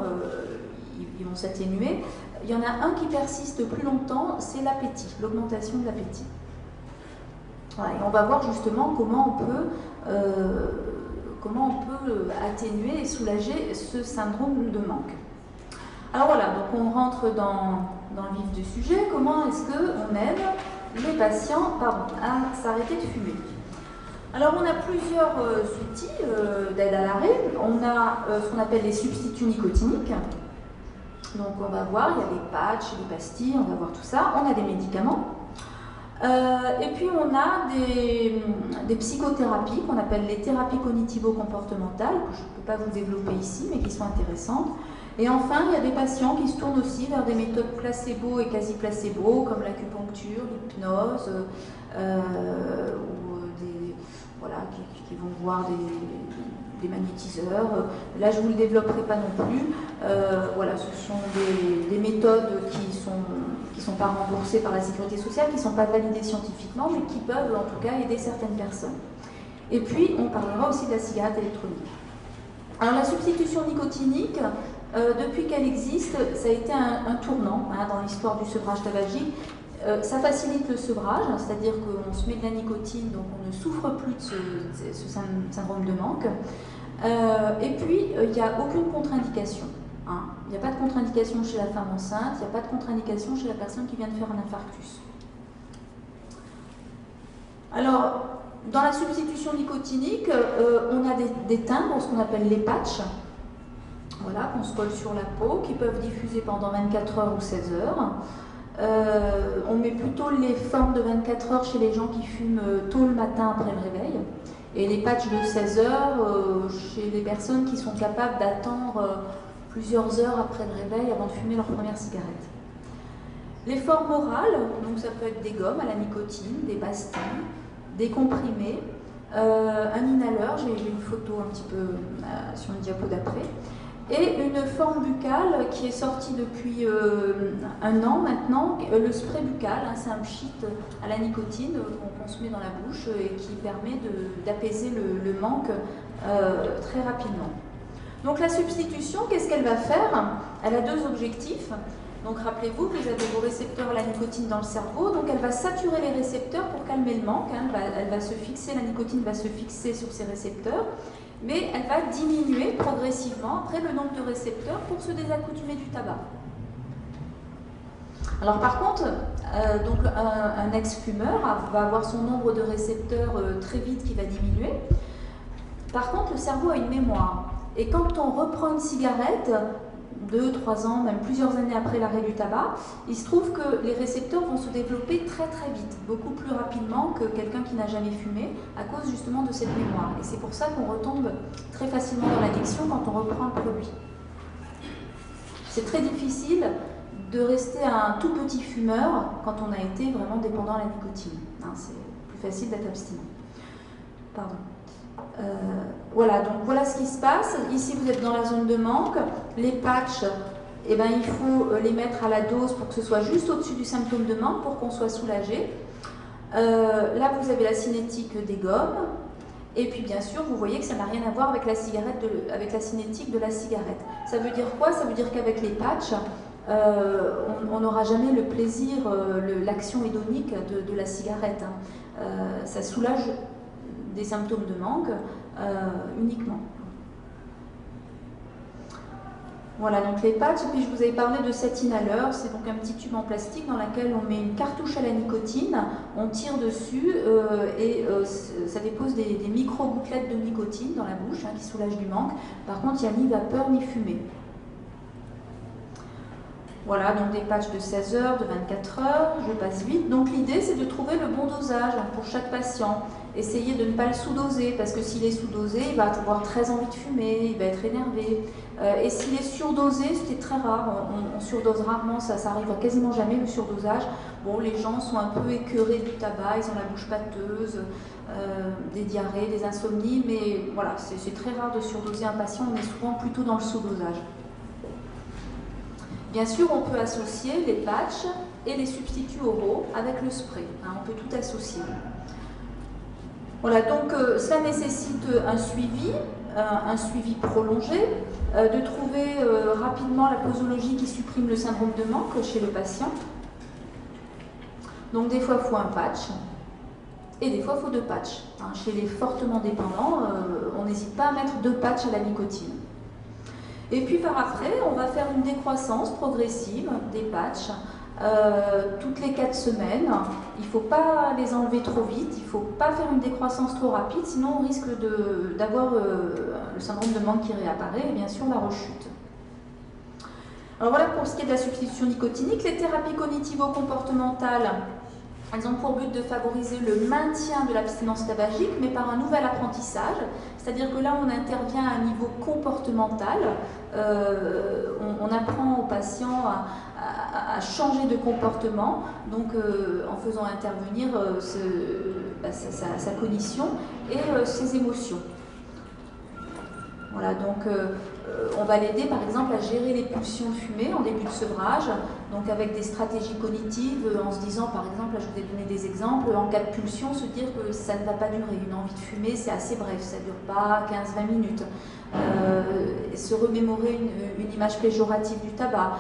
S4: s'atténuer. Il y en a un qui persiste plus longtemps, c'est l'appétit, l'augmentation de l'appétit. Voilà, et on va voir justement comment on peut atténuer et soulager ce syndrome de manque. Alors voilà, donc on rentre dans le vif du sujet. Comment est-ce qu'on aide les patients à s'arrêter de fumer? Alors on a plusieurs outils d'aide à l'arrêt. On a ce qu'on appelle les substituts nicotiniques. Donc on va voir, il y a des patchs, des pastilles, on va voir tout ça. On a des médicaments. Et puis on a des psychothérapies qu'on appelle les thérapies cognitivo-comportementales, que je ne peux pas vous développer ici, mais qui sont intéressantes. Et enfin, il y a des patients qui se tournent aussi vers des méthodes placebo et quasi-placebo, comme l'acupuncture, l'hypnose, qui vont voir des magnétiseurs. Là, je ne vous le développerai pas non plus. Voilà, ce sont des méthodes qui sont pas remboursées par la sécurité sociale, qui ne sont pas validées scientifiquement, mais qui peuvent en tout cas aider certaines personnes. Et puis, on parlera aussi de la cigarette électronique. Alors, la substitution nicotinique, depuis qu'elle existe, ça a été un tournant dans l'histoire du sevrage tabagique. Ça facilite le sevrage, c'est-à-dire qu'on se met de la nicotine, donc on ne souffre plus de ce syndrome de manque. Et puis, il n'y a aucune contre-indication. Il n'y a pas de contre-indication chez la femme enceinte, il n'y a pas de contre-indication chez la personne qui vient de faire un infarctus. Alors, dans la substitution nicotinique, on a des timbres, ce qu'on appelle les patchs, voilà, qu'on se colle sur la peau, qui peuvent diffuser pendant 24 heures ou 16 heures. On met plutôt les formes de 24 heures chez les gens qui fument tôt le matin après le réveil, et les patchs de 16 heures chez les personnes qui sont capables d'attendre plusieurs heures après le réveil avant de fumer leur première cigarette. Les formes orales, donc ça peut être des gommes à la nicotine, des pastilles, des comprimés, un inhaleur, j'ai une photo un petit peu sur une diapo d'après, et une forme buccale qui est sortie depuis un an maintenant, le spray buccal, c'est un pchit à la nicotine qu'on se met dans la bouche et qui permet d'apaiser le manque très rapidement. Donc la substitution, qu'est-ce qu'elle va faire? Elle a deux objectifs. Donc rappelez-vous que vous avez vos récepteurs à la nicotine dans le cerveau, donc elle va saturer les récepteurs pour calmer le manque, elle va se fixer, la nicotine va se fixer sur ces récepteurs, mais elle va diminuer progressivement après le nombre de récepteurs pour se désaccoutumer du tabac. Alors par contre, donc un ex-fumeur va avoir son nombre de récepteurs très vite qui va diminuer. Par contre, le cerveau a une mémoire, et quand on reprend une cigarette, 2, 3 ans, même plusieurs années après l'arrêt du tabac, il se trouve que les récepteurs vont se développer très très vite, beaucoup plus rapidement que quelqu'un qui n'a jamais fumé, à cause justement de cette mémoire. Et c'est pour ça qu'on retombe très facilement dans l'addiction quand on reprend le produit. C'est très difficile de rester un tout petit fumeur quand on a été vraiment dépendant à la nicotine. C'est plus facile d'être abstinent. Pardon. Voilà, donc voilà ce qui se passe. Ici, vous êtes dans la zone de manque. Les patchs, il faut les mettre à la dose pour que ce soit juste au-dessus du symptôme de manque pour qu'on soit soulagé. Là, vous avez la cinétique des gommes. Et puis, bien sûr, vous voyez que ça n'a rien à voir avec la cinétique de la cigarette. Ça veut dire quoi? Ça veut dire qu'avec les patchs, on n'aura jamais le plaisir, l'action hédonique de la cigarette. Ça soulage des symptômes de manque uniquement. Voilà, donc les patchs, et puis je vous avais parlé de cet inhaleur, c'est donc un petit tube en plastique dans lequel on met une cartouche à la nicotine, on tire dessus ça dépose des micro-gouttelettes de nicotine dans la bouche qui soulagent du manque. Par contre, il n'y a ni vapeur ni fumée. Voilà, donc des patchs de 16 heures, de 24 heures, je passe vite. Donc l'idée, c'est de trouver le bon dosage pour chaque patient. Essayer de ne pas le sous-doser, parce que s'il est sous-dosé, il va avoir très envie de fumer, il va être énervé. Et s'il est surdosé, ce qui est très rare, on surdose rarement, ça arrive quasiment jamais le surdosage. Bon, les gens sont un peu écœurés du tabac, ils ont la bouche pâteuse, des diarrhées, des insomnies, mais voilà, c'est très rare de surdoser un patient, on est souvent plutôt dans le sous-dosage. Bien sûr, on peut associer les patchs et les substituts oraux avec le spray. On peut tout associer. Voilà, donc cela nécessite un suivi prolongé, de trouver rapidement la posologie qui supprime le syndrome de manque chez le patient. Donc des fois, il faut un patch et des fois, il faut 2 patchs. Chez les fortement dépendants, on n'hésite pas à mettre 2 patchs à la nicotine. Et puis par après, on va faire une décroissance progressive des patchs toutes les 4 semaines. Il ne faut pas les enlever trop vite, il ne faut pas faire une décroissance trop rapide, sinon on risque d'avoir le syndrome de manque qui réapparaît et bien sûr la rechute. Alors voilà pour ce qui est de la substitution nicotinique. Les thérapies cognitivo-comportementales, elles ont pour but de favoriser le maintien de l'abstinence tabagique, mais par un nouvel apprentissage. C'est-à-dire que là, on intervient à un niveau comportemental. On apprend au patient à changer de comportement, donc en faisant intervenir sa cognition et ses émotions. Voilà, donc on va l'aider par exemple à gérer les pulsions de fumée en début de sevrage, donc avec des stratégies cognitives, en se disant par exemple, là je vous ai donné des exemples, en cas de pulsion, se dire que ça ne va pas durer. Une envie de fumer, c'est assez bref, ça ne dure pas 15-20 minutes. Se remémorer une image péjorative du tabac,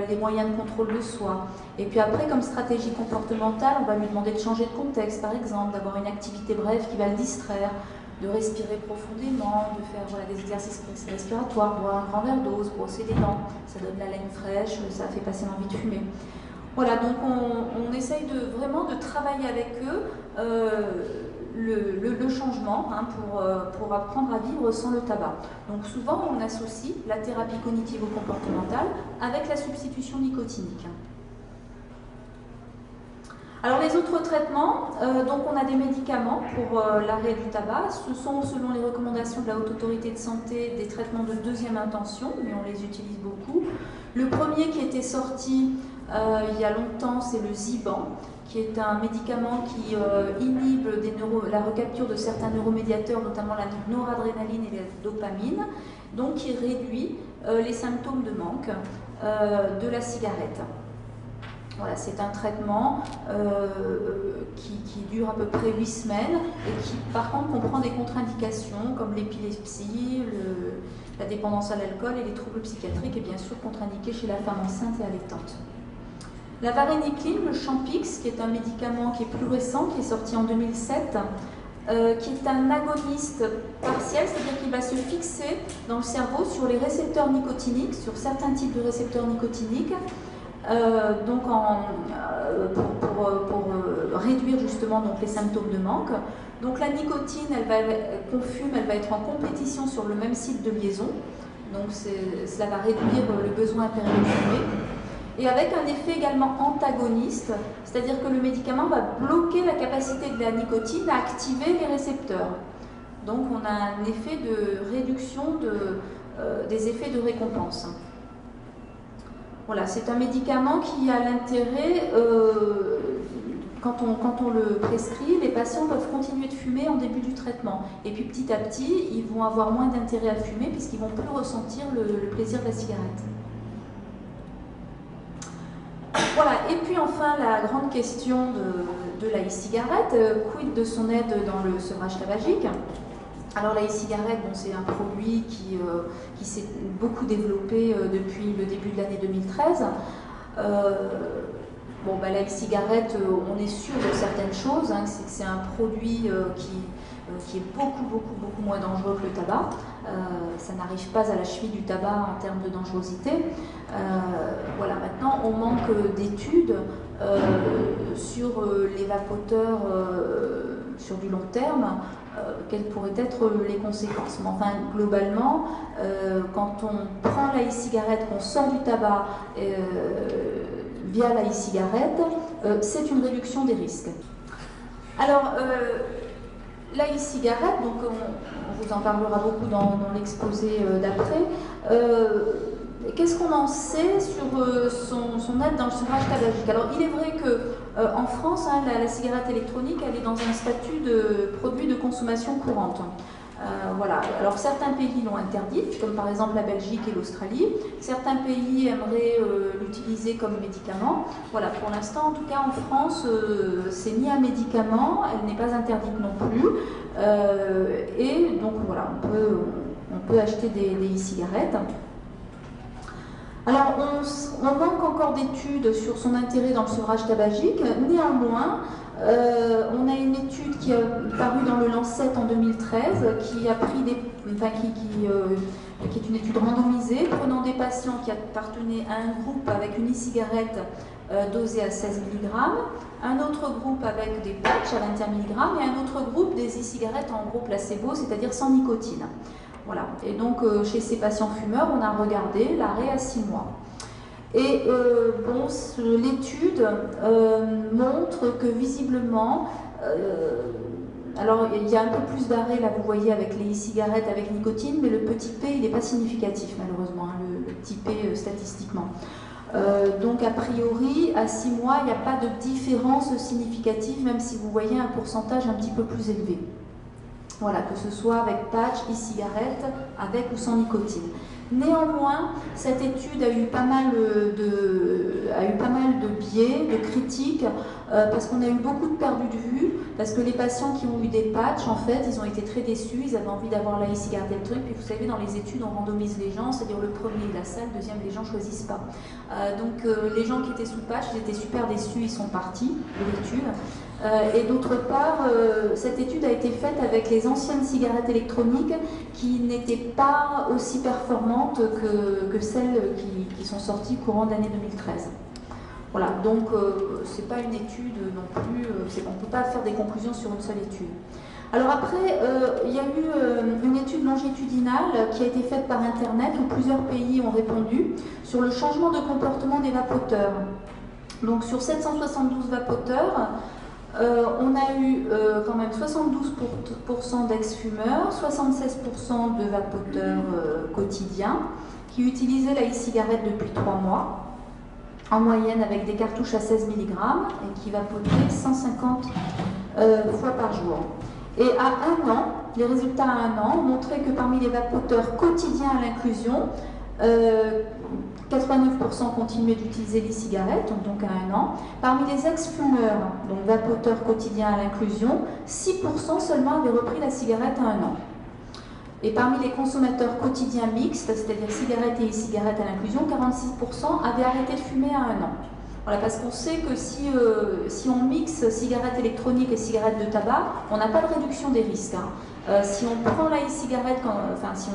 S4: les moyens de contrôle de soi. Et puis après, comme stratégie comportementale, on va lui demander de changer de contexte par exemple, d'avoir une activité brève qui va le distraire, de respirer profondément, de faire des exercices respiratoires, boire un grand verre d'eau, se brosser les dents, ça donne la laine fraîche, ça fait passer l'envie de fumer. Voilà, donc on essaye vraiment de travailler avec eux le changement pour apprendre à vivre sans le tabac. Donc souvent on associe la thérapie cognitivo-comportementale avec la substitution nicotinique. Alors les autres traitements, donc on a des médicaments pour l'arrêt du tabac. Ce sont, selon les recommandations de la Haute Autorité de Santé, des traitements de 2e intention, mais on les utilise beaucoup. Le premier qui était sorti il y a longtemps, c'est le Zyban, qui est un médicament qui inhibe la recapture de certains neuromédiateurs, notamment la noradrénaline et la dopamine, donc qui réduit les symptômes de manque de la cigarette. Voilà, c'est un traitement qui dure à peu près 8 semaines et qui par contre comprend des contre-indications comme l'épilepsie, la dépendance à l'alcool et les troubles psychiatriques, et bien sûr contre-indiqué chez la femme enceinte et allaitante. La varénicline, le Champix, qui est un médicament qui est plus récent, qui est sorti en 2007, qui est un agoniste partiel, c'est-à-dire qu'il va se fixer dans le cerveau sur les récepteurs nicotiniques, sur certains types de récepteurs nicotiniques, donc pour réduire justement les symptômes de manque. Donc la nicotine, qu'on fume, elle va être en compétition sur le même site de liaison, donc cela va réduire le besoin impérieux de fumer. Et avec un effet également antagoniste, c'est-à-dire que le médicament va bloquer la capacité de la nicotine à activer les récepteurs. Donc on a un effet de réduction des effets de récompense. Voilà, c'est un médicament qui a l'intérêt, quand on le prescrit, les patients peuvent continuer de fumer en début du traitement. Et puis petit à petit, ils vont avoir moins d'intérêt à fumer puisqu'ils ne vont plus ressentir le plaisir de la cigarette. Voilà, et puis enfin la grande question de la e-cigarette, quid de son aide dans le sevrage tabagique? Alors la e-cigarette, c'est un produit qui s'est beaucoup développé depuis le début de l'année 2013. La e-cigarette, on est sûr de certaines choses, c'est que c'est un produit qui est beaucoup moins dangereux que le tabac. Ça n'arrive pas à la cheville du tabac en termes de dangerosité. Voilà, maintenant on manque d'études sur les vapoteurs sur du long terme, quelles pourraient être les conséquences. Mais enfin, globalement, quand on prend la e-cigarette, qu'on sort du tabac via la e-cigarette, c'est une réduction des risques. Alors, la e-cigarette, donc on vous en parlera beaucoup dans l'exposé d'après. Qu'est-ce qu'on en sait sur son aide dans le sevrage tabagique? Alors, il est vrai qu'en France, hein, la cigarette électronique, elle est dans un statut de produit de consommation courante. Voilà. Alors, certains pays l'ont interdite, comme par exemple la Belgique et l'Australie. Certains pays aimeraient l'utiliser comme médicament. Voilà, pour l'instant, en tout cas en France, c'est ni un médicament, elle n'est pas interdite non plus. Et donc, voilà, on peut acheter des e-cigarettes. Alors, on manque encore d'études sur son intérêt dans le sevrage tabagique. Néanmoins, on a une étude qui a paru dans le Lancet en 2013, qui a pris qui est une étude randomisée, prenant des patients qui appartenaient à un groupe avec une e-cigarette dosée à 16 mg, un autre groupe avec des patchs à 21 mg et un autre groupe des e-cigarettes en gros placebo, c'est-à-dire sans nicotine. Voilà. Et donc, chez ces patients fumeurs, on a regardé l'arrêt à 6 mois. Et bon, l'étude montre que visiblement, alors il y a un peu plus d'arrêt, là vous voyez, avec les e-cigarettes avec nicotine, mais le petit p, il n'est pas significatif malheureusement, hein, le petit p statistiquement. Donc a priori, à 6 mois, il n'y a pas de différence significative, même si vous voyez un pourcentage un petit peu plus élevé. Voilà, que ce soit avec patch, e-cigarette, avec ou sans nicotine. Néanmoins, cette étude a eu pas mal de biais, de critiques, parce qu'on a eu beaucoup de perdus de vue, parce que les patients qui ont eu des patchs, en fait, ils ont été très déçus, ils avaient envie d'avoir la e-cigarette électronique, puis vous savez, dans les études, on randomise les gens, c'est-à-dire le premier de la salle, le deuxième, les gens ne choisissent pas. Donc les gens qui étaient sous patch, ils étaient super déçus, ils sont partis de l'étude. Et d'autre part, cette étude a été faite avec les anciennes cigarettes électroniques qui n'étaient pas aussi performantes que celles qui sont sorties courant d'année 2013. Voilà, donc c'est pas une étude non plus, on ne peut pas faire des conclusions sur une seule étude. Alors après, il y a eu une étude longitudinale qui a été faite par Internet où plusieurs pays ont répondu sur le changement de comportement des vapoteurs. Donc sur 772 vapoteurs, on a eu quand même 72% d'ex-fumeurs, 76% de vapoteurs quotidiens qui utilisaient la e-cigarette depuis 3 mois, en moyenne avec des cartouches à 16 mg et qui vapotaient 150 fois par jour. Et à 1 an, les résultats à 1 an ont montré que parmi les vapoteurs quotidiens à l'inclusion, 89% continuaient d'utiliser l'e-cigarette, donc à 1 an. Parmi les ex-fumeurs, donc vapoteurs quotidiens à l'inclusion, 6% seulement avaient repris la cigarette à 1 an. Et parmi les consommateurs quotidiens mixtes, c'est-à-dire cigarette et e-cigarette à l'inclusion, 46% avaient arrêté de fumer à 1 an. Voilà, parce qu'on sait que si on mixe cigarette électronique et cigarette de tabac, on n'a pas de réduction des risques. Hein. Si on prend la e-cigarette, si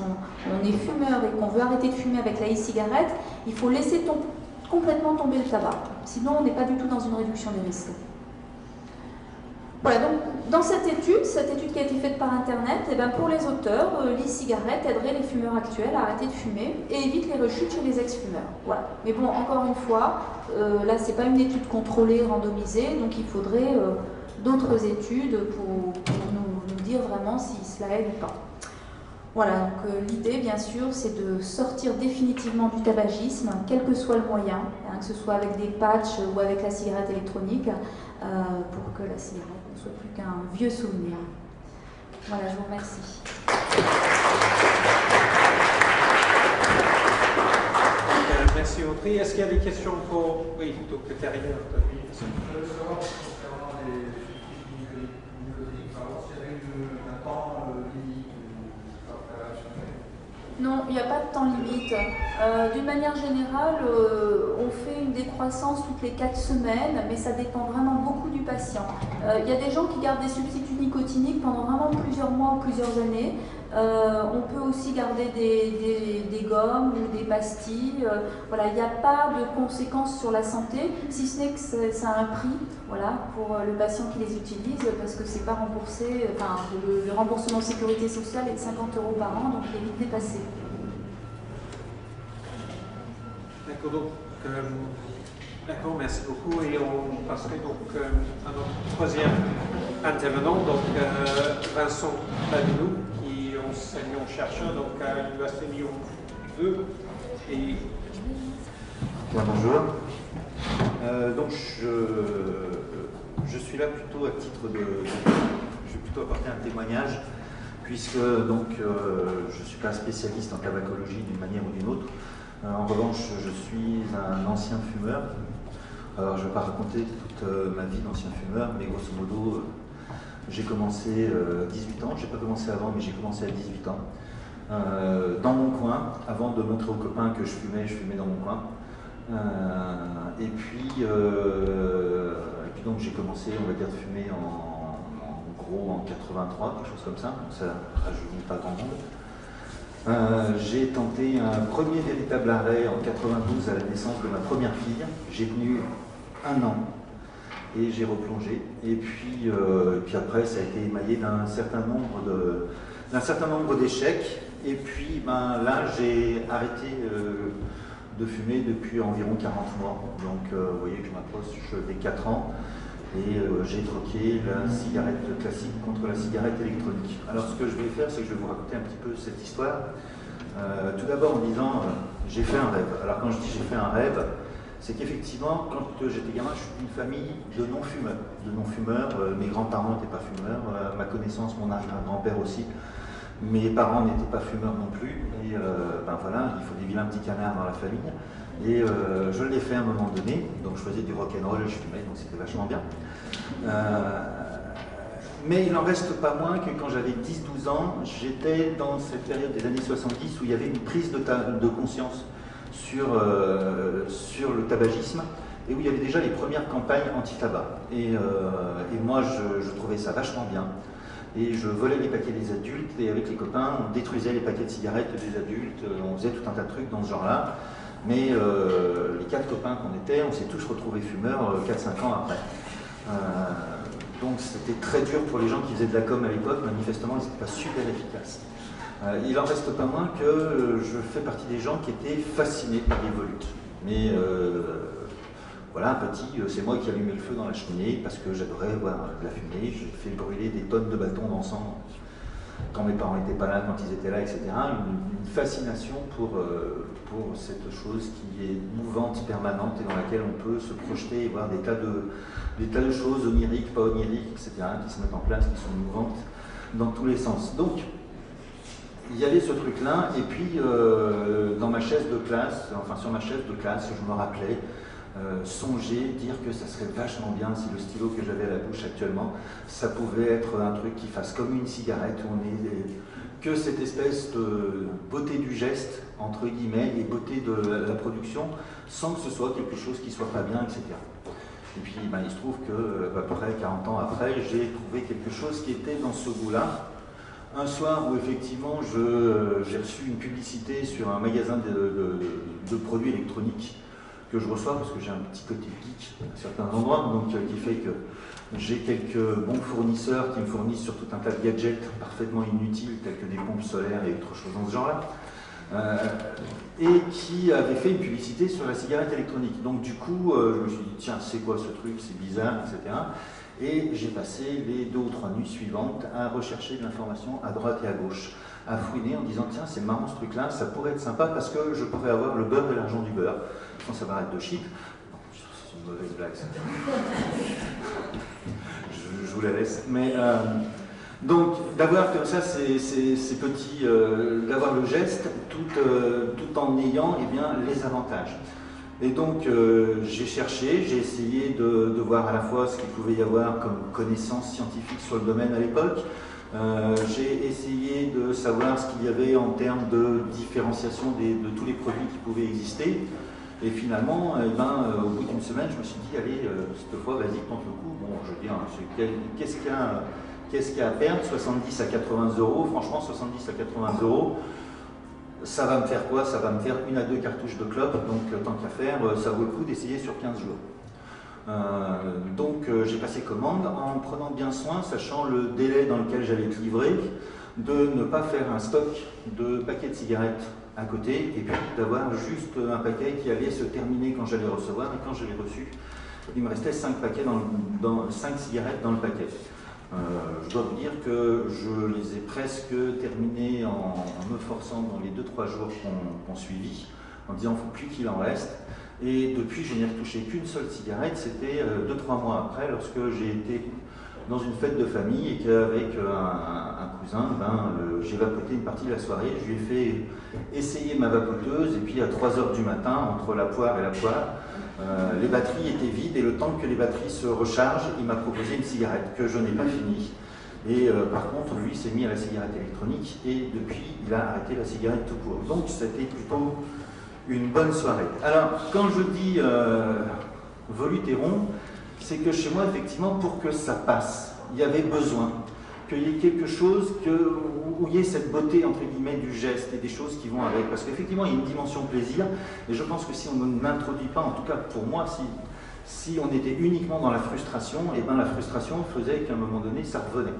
S4: on est fumeur et qu'on veut arrêter de fumer avec la e-cigarette, il faut laisser complètement tomber le tabac. Sinon, on n'est pas du tout dans une réduction des risques. Voilà, donc dans cette étude qui a été faite par Internet, et bien pour les auteurs, l'e-cigarette aiderait les fumeurs actuels à arrêter de fumer et évite les rechutes chez les ex-fumeurs. Voilà. Mais bon, encore une fois, là, c'est pas une étude contrôlée, randomisée, donc il faudrait d'autres études pour nous dire vraiment si cela aide ou pas. Voilà, donc l'idée, bien sûr, c'est de sortir définitivement du tabagisme, quel que soit le moyen, hein, que ce soit avec des patchs ou avec la cigarette électronique, pour que la cigarette ne soit plus qu'un vieux souvenir. Voilà, je vous remercie.
S1: Merci Audrey. Est-ce qu'il y a des questions pour... Oui, donc derrière.
S5: Je voulais savoir concernant les nicotiniques, s'il y avait un temps limite.
S4: Non, il n'y a pas de temps limite. D'une manière générale, on fait une décroissance toutes les 4 semaines, mais ça dépend vraiment beaucoup du patient. Il y a des gens qui gardent des substituts nicotiniques pendant vraiment plusieurs mois ou plusieurs années. On peut aussi garder des gommes ou des pastilles. Voilà, il n'y a pas de conséquences sur la santé, si ce n'est que ça a un prix, voilà, pour le patient qui les utilise, parce que c'est pas remboursé, enfin, le remboursement sécurité sociale est de 50 € par an, donc il est vite dépassé.
S1: D'accord, donc, d'accord, merci beaucoup. Et on passerait donc à notre troisième intervenant, donc Vincent Babinou, qui est enseignant-chercheur donc à l'Université Lyon 2. Et...
S6: Bien, bonjour. Donc je suis là plutôt à titre de... Je vais plutôt apporter un témoignage, puisque donc je ne suis pas spécialiste en tabacologie d'une manière ou d'une autre. En revanche, je suis un ancien fumeur. Alors, je ne vais pas raconter toute ma vie d'ancien fumeur, mais grosso modo, j'ai commencé à 18 ans. Je n'ai pas commencé avant, mais j'ai commencé à 18 ans. Dans mon coin, avant de montrer aux copains que je fumais dans mon coin. Et puis donc j'ai commencé, on va dire, de fumer en gros en 83, quelque chose comme ça. Donc ça ne rajeunit pas grand monde. J'ai tenté un premier véritable arrêt en 92 à la naissance de ma première fille. J'ai tenu 1 an et j'ai replongé. Et puis après, ça a été émaillé d'un certain nombre d'échecs. Et puis là, j'ai arrêté de fumer depuis environ 40 mois. Donc vous voyez que je m'approche des 4 ans. Et j'ai troqué la cigarette classique contre la cigarette électronique. Alors ce que je vais faire, c'est que je vais vous raconter un petit peu cette histoire. Tout d'abord en disant, j'ai fait un rêve. Alors quand je dis j'ai fait un rêve, c'est qu'effectivement, quand j'étais gamin, je suis d'une famille de non-fumeurs. Mes grands-parents n'étaient pas fumeurs, à ma connaissance, mon arrière-grand-père aussi. Mes parents n'étaient pas fumeurs non plus. Et voilà, il faut des vilains petits canards dans la famille. Et je l'ai fait à un moment donné, donc je faisais du rock'n'roll et je fumais, donc c'était vachement bien. Mais il n'en reste pas moins que quand j'avais 10-12 ans, j'étais dans cette période des années 70 où il y avait une prise de conscience sur le tabagisme et où il y avait déjà les premières campagnes anti-tabac. Et moi, je trouvais ça vachement bien. Et je volais les paquets des adultes et avec les copains, on détruisait les paquets de cigarettes des adultes, on faisait tout un tas de trucs dans ce genre-là. Mais les 4 copains qu'on était, on s'est tous retrouvés fumeurs 4-5 ans après. Donc c'était très dur pour les gens qui faisaient de la com à l'époque, manifestement ils n'étaient pas super efficaces. Il en reste pas moins que je fais partie des gens qui étaient fascinés par les volutes. Mais voilà, petit, c'est moi qui allumais le feu dans la cheminée parce que j'adorais voir de la fumée. J'ai fait brûler des tonnes de bâtons d'encens quand mes parents n'étaient pas là, quand ils étaient là, etc. Une fascination pour cette chose qui est mouvante, permanente et dans laquelle on peut se projeter et voir des tas de choses oniriques, pas oniriques, etc. qui se mettent en place, qui sont mouvantes dans tous les sens. Donc, il y avait ce truc-là, et puis dans ma chaise de classe, enfin sur ma chaise de classe, je me rappelais songer, dire que ça serait vachement bien si le stylo que j'avais à la bouche actuellement, ça pouvait être un truc qui fasse comme une cigarette, où on est que cette espèce de beauté du geste, entre guillemets, et beauté de la production, sans que ce soit quelque chose qui soit pas bien, etc. Et puis il se trouve que, à peu près 40 ans après, j'ai trouvé quelque chose qui était dans ce goût-là. Un soir où effectivement j'ai reçu une publicité sur un magasin de produits électroniques que je reçois parce que j'ai un petit côté geek à certains endroits, donc qui fait que j'ai quelques bons fournisseurs qui me fournissent sur tout un tas de gadgets parfaitement inutiles tels que des pompes solaires et autre chose dans ce genre-là, et qui avait fait une publicité sur la cigarette électronique. Donc du coup, je me suis dit, tiens, c'est quoi ce truc, c'est bizarre, etc. Et j'ai passé les 2 ou 3 nuits suivantes à rechercher de l'information à droite et à gauche, à fouiner en disant, tiens, c'est marrant ce truc-là, ça pourrait être sympa parce que je pourrais avoir le beurre et l'argent du beurre, sans ça va être de shit. C'est une mauvaise blague, ça. Je vous la laisse. Mais donc, d'avoir comme ça ces petits, d'avoir le geste tout en ayant les avantages. Et donc, j'ai cherché, j'ai essayé de voir à la fois ce qu'il pouvait y avoir comme connaissances scientifiques sur le domaine à l'époque, J'ai essayé de savoir ce qu'il y avait en termes de différenciation de tous les produits qui pouvaient exister. Et finalement, au bout d'une semaine, je me suis dit, allez, cette fois, vas-y, tente le coup. Bon, je veux dire, qu'est-ce qu'il y a à perdre? 70 à 80 euros, franchement, 70 à 80 euros, ça va me faire quoi? Ça va me faire 1 à 2 cartouches de clope, donc tant qu'à faire, ça vaut le coup d'essayer sur 15 jours. J'ai passé commande en prenant bien soin, sachant le délai dans lequel j'allais être livré, de ne pas faire un stock de paquets de cigarettes à côté, et puis d'avoir juste un paquet qui allait se terminer quand j'allais recevoir, et quand je l'ai reçu, il me restait 5 cigarettes dans le paquet. Je dois vous dire que je les ai presque terminées en me forçant dans les 2-3 jours qu'on suivit, en disant qu'il ne faut plus qu'il en reste. Et depuis, je n'ai retouché qu'une seule cigarette, c'était 2-3 mois après, lorsque j'ai été dans une fête de famille et qu'avec un cousin, j'ai vapoté une partie de la soirée. Je lui ai fait essayer ma vapoteuse et puis à 3 h du matin, entre la poire et la poire, les batteries étaient vides et le temps que les batteries se rechargent, il m'a proposé une cigarette que je n'ai pas finie. Et par contre, lui s'est mis à la cigarette électronique et depuis, il a arrêté la cigarette tout court. Donc c'était plutôt une bonne soirée. Alors, quand je dis Volutéron, c'est que chez moi, effectivement, pour que ça passe, il y avait besoin qu'il y ait quelque chose, où il y ait cette beauté, entre guillemets, du geste et des choses qui vont avec. Parce qu'effectivement, il y a une dimension plaisir, et je pense que si on n'introduit pas, en tout cas pour moi, si on était uniquement dans la frustration, et bien la frustration faisait qu'à un moment donné, ça revenait.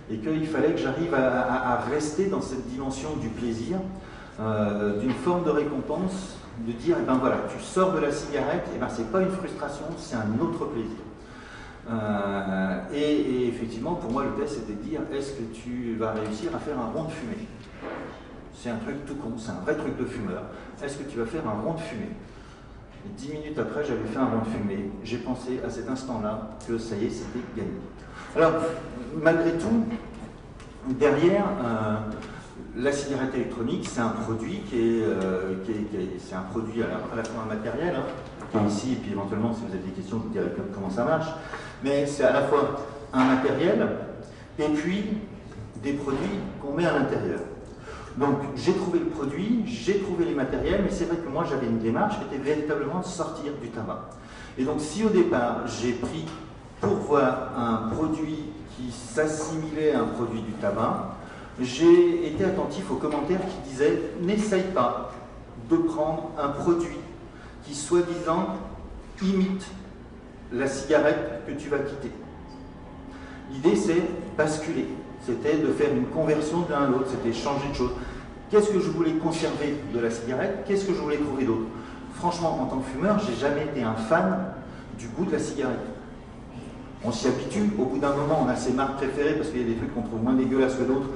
S6: Et qu'il fallait que j'arrive à rester dans cette dimension du plaisir, d'une forme de récompense, de dire, eh ben voilà, tu sors de la cigarette, eh ben c'est pas une frustration, c'est un autre plaisir. Et effectivement, pour moi, le test, c'était de dire, est-ce que tu vas réussir à faire un rond de fumée? C'est un truc tout con, c'est un vrai truc de fumeur. Est-ce que tu vas faire un rond de fumée? Et 10 minutes après, j'avais fait un rond de fumée. J'ai pensé à cet instant-là que ça y est, c'était gagné. Alors, malgré tout, derrière, la cigarette électronique, c'est un produit c'est un produit à la fois un matériel, qui est ici, et puis éventuellement, si vous avez des questions, je vous dirai comment ça marche, mais c'est à la fois un matériel, et puis des produits qu'on met à l'intérieur. Donc, j'ai trouvé le produit, j'ai trouvé les matériels, mais c'est vrai que moi, j'avais une démarche qui était véritablement de sortir du tabac. Et donc, si au départ, j'ai pris pour voir un produit qui s'assimilait à un produit du tabac, j'ai été attentif aux commentaires qui disaient « N'essaye pas de prendre un produit qui, soi-disant, imite la cigarette que tu vas quitter. » L'idée, c'est basculer. C'était de faire une conversion de l'un à l'autre, c'était changer de chose. Qu'est-ce que je voulais conserver de la cigarette? Qu'est-ce que je voulais trouver d'autre? Franchement, en tant que fumeur, j'ai jamais été un fan du goût de la cigarette. On s'y habitue, au bout d'un moment, on a ses marques préférées parce qu'il y a des trucs qu'on trouve moins dégueulasses que d'autres,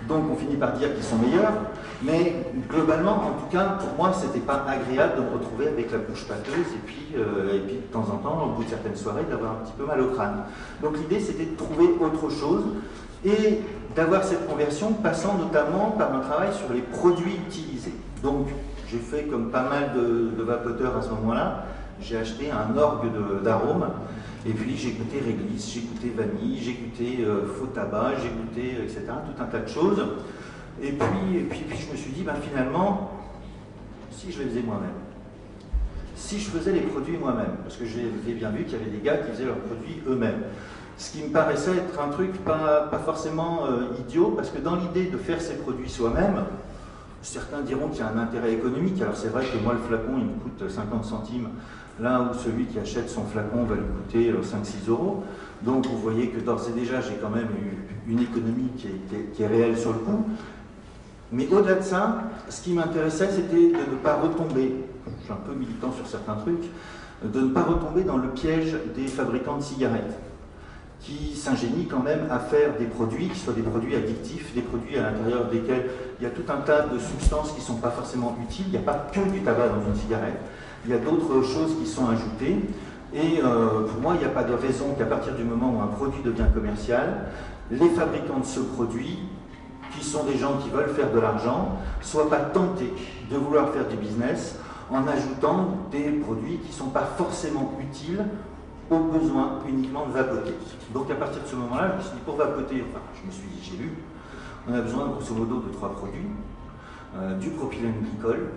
S6: donc on finit par dire qu'ils sont meilleurs, mais globalement, en tout cas, pour moi, c'était pas agréable de me retrouver avec la bouche pâteuse et puis de temps en temps, au bout de certaines soirées, d'avoir un petit peu mal au crâne. Donc l'idée, c'était de trouver autre chose et d'avoir cette conversion passant notamment par un travail sur les produits utilisés. Donc j'ai fait comme pas mal de vapoteurs à ce moment-là, j'ai acheté un orgue d'arômes. Et puis j'ai goûté réglisse, j'ai goûté vanille, j'ai goûté faux tabac, j'ai goûté, etc., tout un tas de choses. Et puis je me suis dit, finalement, si je les faisais moi-même, si je faisais les produits moi-même, parce que j'ai bien vu qu'il y avait des gars qui faisaient leurs produits eux-mêmes. Ce qui me paraissait être un truc pas forcément idiot, parce que dans l'idée de faire ses produits soi-même, certains diront qu'il y a un intérêt économique. Alors c'est vrai que moi, le flacon, il me coûte 50 centimes. Là où celui qui achète son flacon va lui coûter 5-6 euros. Donc vous voyez que d'ores et déjà, j'ai quand même eu une économie qui est réelle sur le coup. Mais au-delà de ça, ce qui m'intéressait, c'était de ne pas retomber, je suis un peu militant sur certains trucs, de ne pas retomber dans le piège des fabricants de cigarettes, qui s'ingénient quand même à faire des produits qui soient des produits addictifs, des produits à l'intérieur desquels il y a tout un tas de substances qui ne sont pas forcément utiles. Il n'y a pas que du tabac dans une cigarette. Il y a d'autres choses qui sont ajoutées et pour moi il n'y a pas de raison qu'à partir du moment où un produit devient commercial, les fabricants de ce produit, qui sont des gens qui veulent faire de l'argent, ne soient pas tentés de vouloir faire du business en ajoutant des produits qui ne sont pas forcément utiles au besoin uniquement de vapoter. Donc à partir de ce moment-là, je me suis dit, pour vapoter, enfin, j'ai lu, on a besoin grosso modo de 3 produits, du propylène glycol,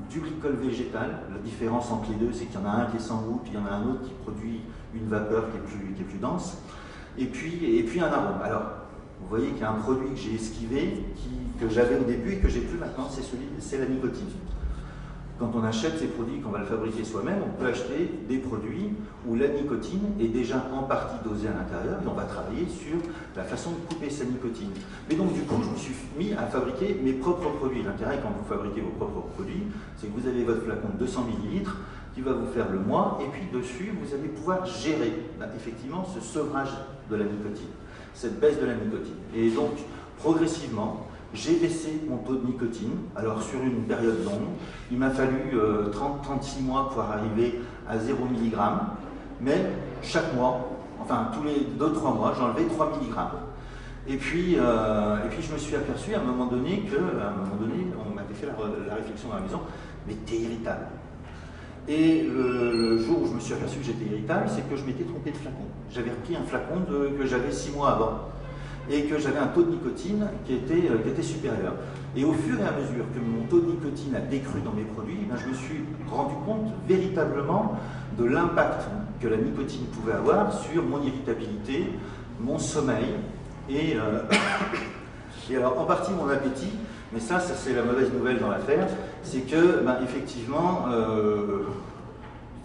S6: du glycol végétal. La différence entre les deux, c'est qu'il y en a un qui est sans goût, puis il y en a un autre qui produit une vapeur qui est plus dense, et puis un arôme. Alors, vous voyez qu'il y a un produit que j'ai esquivé, que j'avais au début et que j'ai plus maintenant, c'est la nicotine. Quand on achète ces produits, qu'on va le fabriquer soi-même, on peut acheter des produits où la nicotine est déjà en partie dosée à l'intérieur et on va travailler sur la façon de couper sa nicotine. Mais donc du coup, je me suis mis à fabriquer mes propres produits. L'intérêt quand vous fabriquez vos propres produits, c'est que vous avez votre flacon de 200 ml qui va vous faire le mois et puis dessus, vous allez pouvoir gérer effectivement ce sevrage de la nicotine, cette baisse de la nicotine. Et donc, progressivement, j'ai baissé mon taux de nicotine, alors sur une période longue. Il m'a fallu 30-36 mois pour arriver à 0 mg, mais chaque mois, enfin tous les 2-3 mois, j'enlevais 3 mg. Et puis je me suis aperçu à un moment donné on m'avait fait la réflexion dans la maison, mais t'es irritable. Et le jour où je me suis aperçu que j'étais irritable, c'est que je m'étais trompé de flacon. J'avais repris un flacon que j'avais 6 mois avant, et que j'avais un taux de nicotine qui était supérieur. Et au fur et à mesure que mon taux de nicotine a décru dans mes produits, je me suis rendu compte véritablement de l'impact que la nicotine pouvait avoir sur mon irritabilité, mon sommeil, et alors en partie mon appétit, mais ça c'est la mauvaise nouvelle dans l'affaire, c'est que effectivement,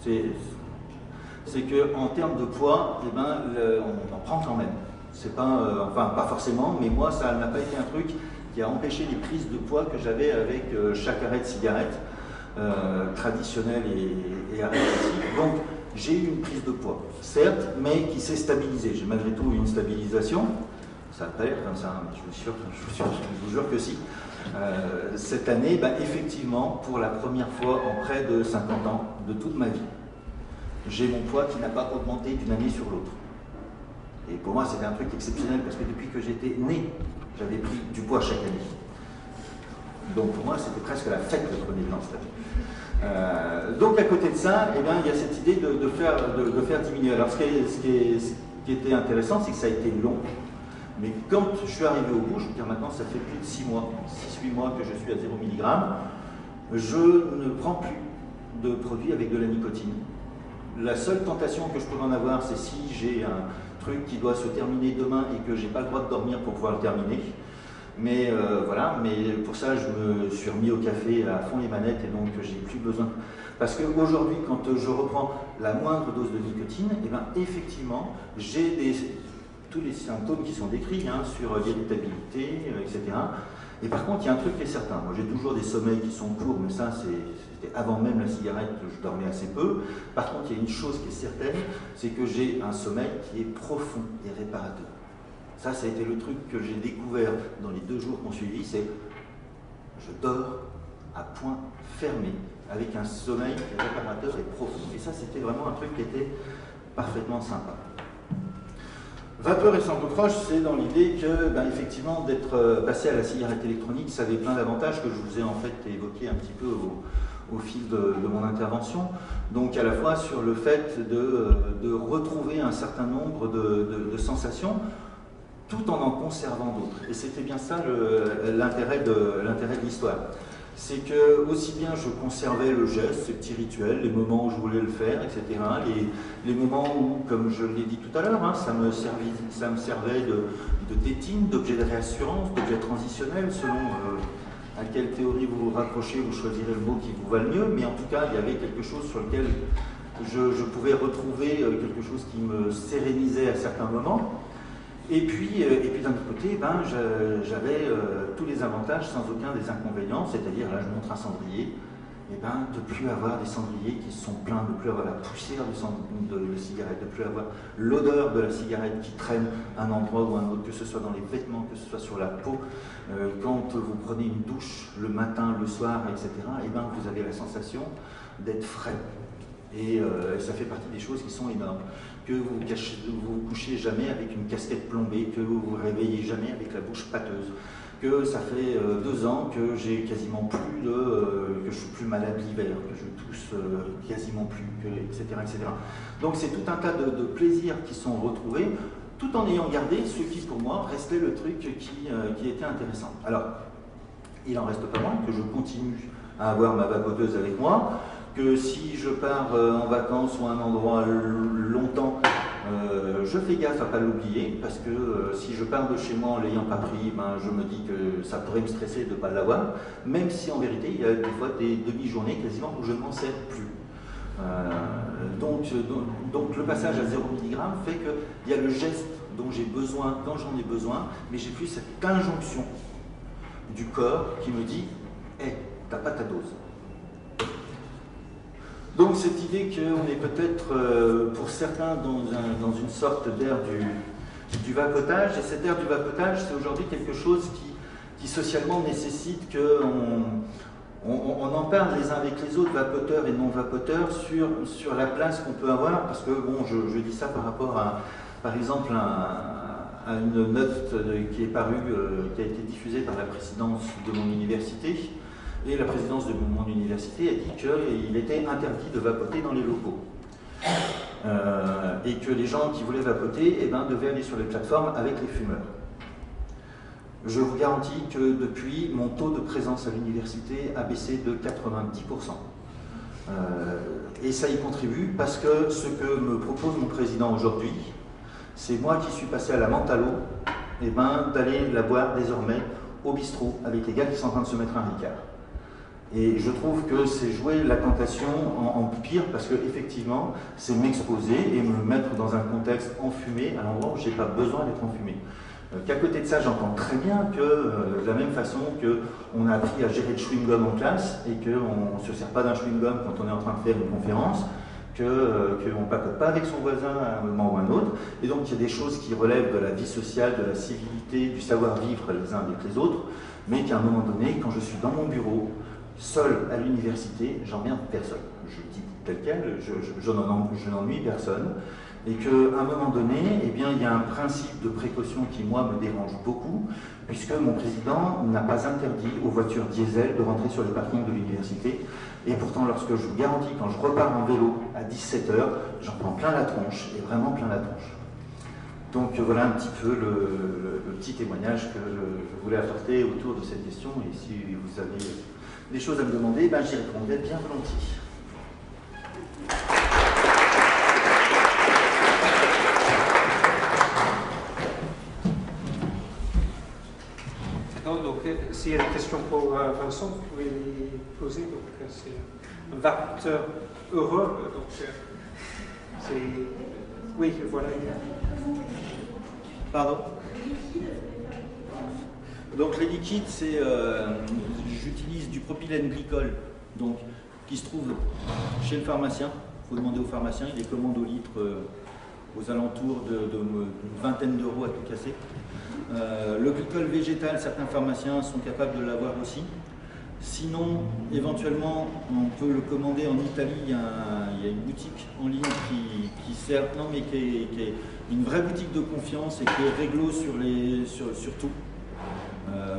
S6: c'est que en termes de poids, on en prend quand même. C'est pas, enfin pas forcément, mais moi ça n'a pas été un truc qui a empêché les prises de poids que j'avais avec chaque arrêt de cigarette traditionnel et arrêt classique. Donc j'ai eu une prise de poids, certes, mais qui s'est stabilisée. J'ai malgré tout une stabilisation. Ça va pas l'air comme ça, mais je vous jure que si. Cette année, effectivement, pour la première fois en près de 50 ans de toute ma vie, j'ai mon poids qui n'a pas augmenté d'une année sur l'autre. Et pour moi, c'était un truc exceptionnel parce que depuis que j'étais né, j'avais pris du poids chaque année. Donc pour moi, c'était presque la fête de premier blanc cette année. Donc à côté de ça, il y a cette idée de faire diminuer. Alors ce qui était intéressant, c'est que ça a été long. Mais quand je suis arrivé au bout, je veux dire maintenant, ça fait plus de 6 mois que je suis à 0 mg, je ne prends plus de produits avec de la nicotine. La seule tentation que je peux en avoir, c'est si j'ai un truc qui doit se terminer demain et que j'ai pas le droit de dormir pour pouvoir le terminer. Mais voilà, mais pour ça, je me suis remis au café à fond les manettes et donc j'ai plus besoin. Parce qu'aujourd'hui, quand je reprends la moindre dose de nicotine, effectivement, j'ai tous les symptômes qui sont décrits sur l'irritabilité, etc. Et par contre, il y a un truc qui est certain. Moi, j'ai toujours des sommeils qui sont courts, mais ça, c'était avant même la cigarette, je dormais assez peu. Par contre, il y a une chose qui est certaine, c'est que j'ai un sommeil qui est profond et réparateur. Ça a été le truc que j'ai découvert dans les 2 jours qu'on suivit, c'est je dors à point fermé, avec un sommeil réparateur et profond. Et ça, c'était vraiment un truc qui était parfaitement sympa. Vapeur et sans-croche, c'est dans l'idée que, effectivement, d'être passé à la cigarette électronique, ça avait plein d'avantages que je vous ai en fait évoqués un petit peu au fil de mon intervention. Donc à la fois sur le fait de retrouver un certain nombre de sensations, tout en conservant d'autres. Et c'était bien ça l'intérêt de l'histoire. C'est que aussi bien je conservais le geste, ces petits rituels, les moments où je voulais le faire, etc. Les moments où, comme je l'ai dit tout à l'heure, ça me servait de tétine, d'objet de réassurance, d'objet transitionnel, selon à quelle théorie vous vous rapprochez, vous choisirez le mot qui vous va le mieux, mais en tout cas, il y avait quelque chose sur lequel je pouvais retrouver quelque chose qui me sérénisait à certains moments. Et puis d'un autre côté, j'avais tous les avantages sans aucun des inconvénients, c'est-à-dire, là je montre un cendrier, de ne plus avoir des cendriers qui sont pleins, de ne plus avoir la poussière de cigarette, de ne plus avoir l'odeur de la cigarette qui traîne à un endroit ou à un autre, que ce soit dans les vêtements, que ce soit sur la peau. Quand vous prenez une douche le matin, le soir, etc., vous avez la sensation d'être frais. Et ça fait partie des choses qui sont énormes. Que vous couchez jamais avec une casquette plombée, que vous vous réveillez jamais avec la bouche pâteuse, que ça fait 2 ans que j'ai quasiment plus que je suis plus malade l'hiver, que je tousse quasiment plus, etc., etc. Donc c'est tout un tas de plaisirs qui sont retrouvés, tout en ayant gardé ce qui pour moi restait le truc qui était intéressant. Alors, il en reste pas moins que je continue à avoir ma vapoteuse avec moi, que si je pars en vacances ou à un endroit longtemps, je fais gaffe à ne pas l'oublier, parce que si je pars de chez moi en ne l'ayant pas pris, ben, je me dis que ça pourrait me stresser de ne pas l'avoir, même si en vérité il y a des fois des demi-journées quasiment où je ne m'en sers plus. Donc le passage à 0 mg fait qu'il y a le geste dont j'ai besoin quand j'en ai besoin, mais j'ai plus cette injonction du corps qui me dit « Hey, t'as pas ta dose ». Donc cette idée qu'on est peut-être, pour certains, dans une sorte d'ère du vapotage, et cette ère du vapotage, c'est aujourd'hui quelque chose qui socialement nécessite qu'on en parle les uns avec les autres, vapoteurs et non-vapoteurs, sur la place qu'on peut avoir, parce que bon, je dis ça par rapport à, par exemple, à une note qui est parue, qui a été diffusée par la présidence de mon université. Et la présidence de mon université a dit qu'il était interdit de vapoter dans les locaux. Et que les gens qui voulaient vapoter devaient aller sur les plateformes avec les fumeurs. Je vous garantis que depuis, mon taux de présence à l'université a baissé de 90%. Et ça y contribue parce que ce que me propose mon président aujourd'hui, c'est moi qui suis passé à la menthe à l'eau, d'aller la boire désormais au bistrot avec les gars qui sont en train de se mettre un Ricard. Et je trouve que c'est jouer la tentation en pire, parce qu'effectivement, c'est m'exposer et me mettre dans un contexte enfumé, à l'endroit où je n'ai pas besoin d'être enfumé. Qu'à côté de ça, j'entends très bien que, de la même façon qu'on a appris à gérer le chewing-gum en classe, et qu'on ne se sert pas d'un chewing-gum quand on est en train de faire une conférence, qu'on ne papote pas avec son voisin à un moment ou à un autre, et donc il y a des choses qui relèvent de la vie sociale, de la civilité, du savoir-vivre les uns avec les autres, mais qu'à un moment donné, quand je suis dans mon bureau, seul à l'université, j'emmerde personne. Je dis tel quel, je n'ennuie personne. Et qu'à un moment donné, il y a un principe de précaution qui, moi, me dérange beaucoup, puisque mon président n'a pas interdit aux voitures diesel de rentrer sur les parkings de l'université. Et pourtant, lorsque je vous garantis, quand je repars en vélo à 17 h, j'en prends plein la tronche, et vraiment plein la tronche. Donc voilà un petit peu le petit témoignage que je voulais apporter autour de cette question. Et si vous avez des choses à me demander, j'y répondrai bien volontiers.
S1: D'accord, donc s'il y a des questions pour Vincent, vous pouvez les poser. Donc c'est un vapoteur heureux. Donc c'est... Oui, voilà.
S6: Pardon? Donc les liquides, c'est j'utilise du propylène glycol, donc qui se trouve chez le pharmacien. Il faut demander au pharmacien, il est commande au litre aux alentours d'une vingtaine d'euros à tout casser. Le glycol végétal, certains pharmaciens sont capables de l'avoir aussi. Sinon, éventuellement, on peut le commander en Italie. Il y a une boutique en ligne qui sert, qui est une vraie boutique de confiance et qui est réglo sur tout.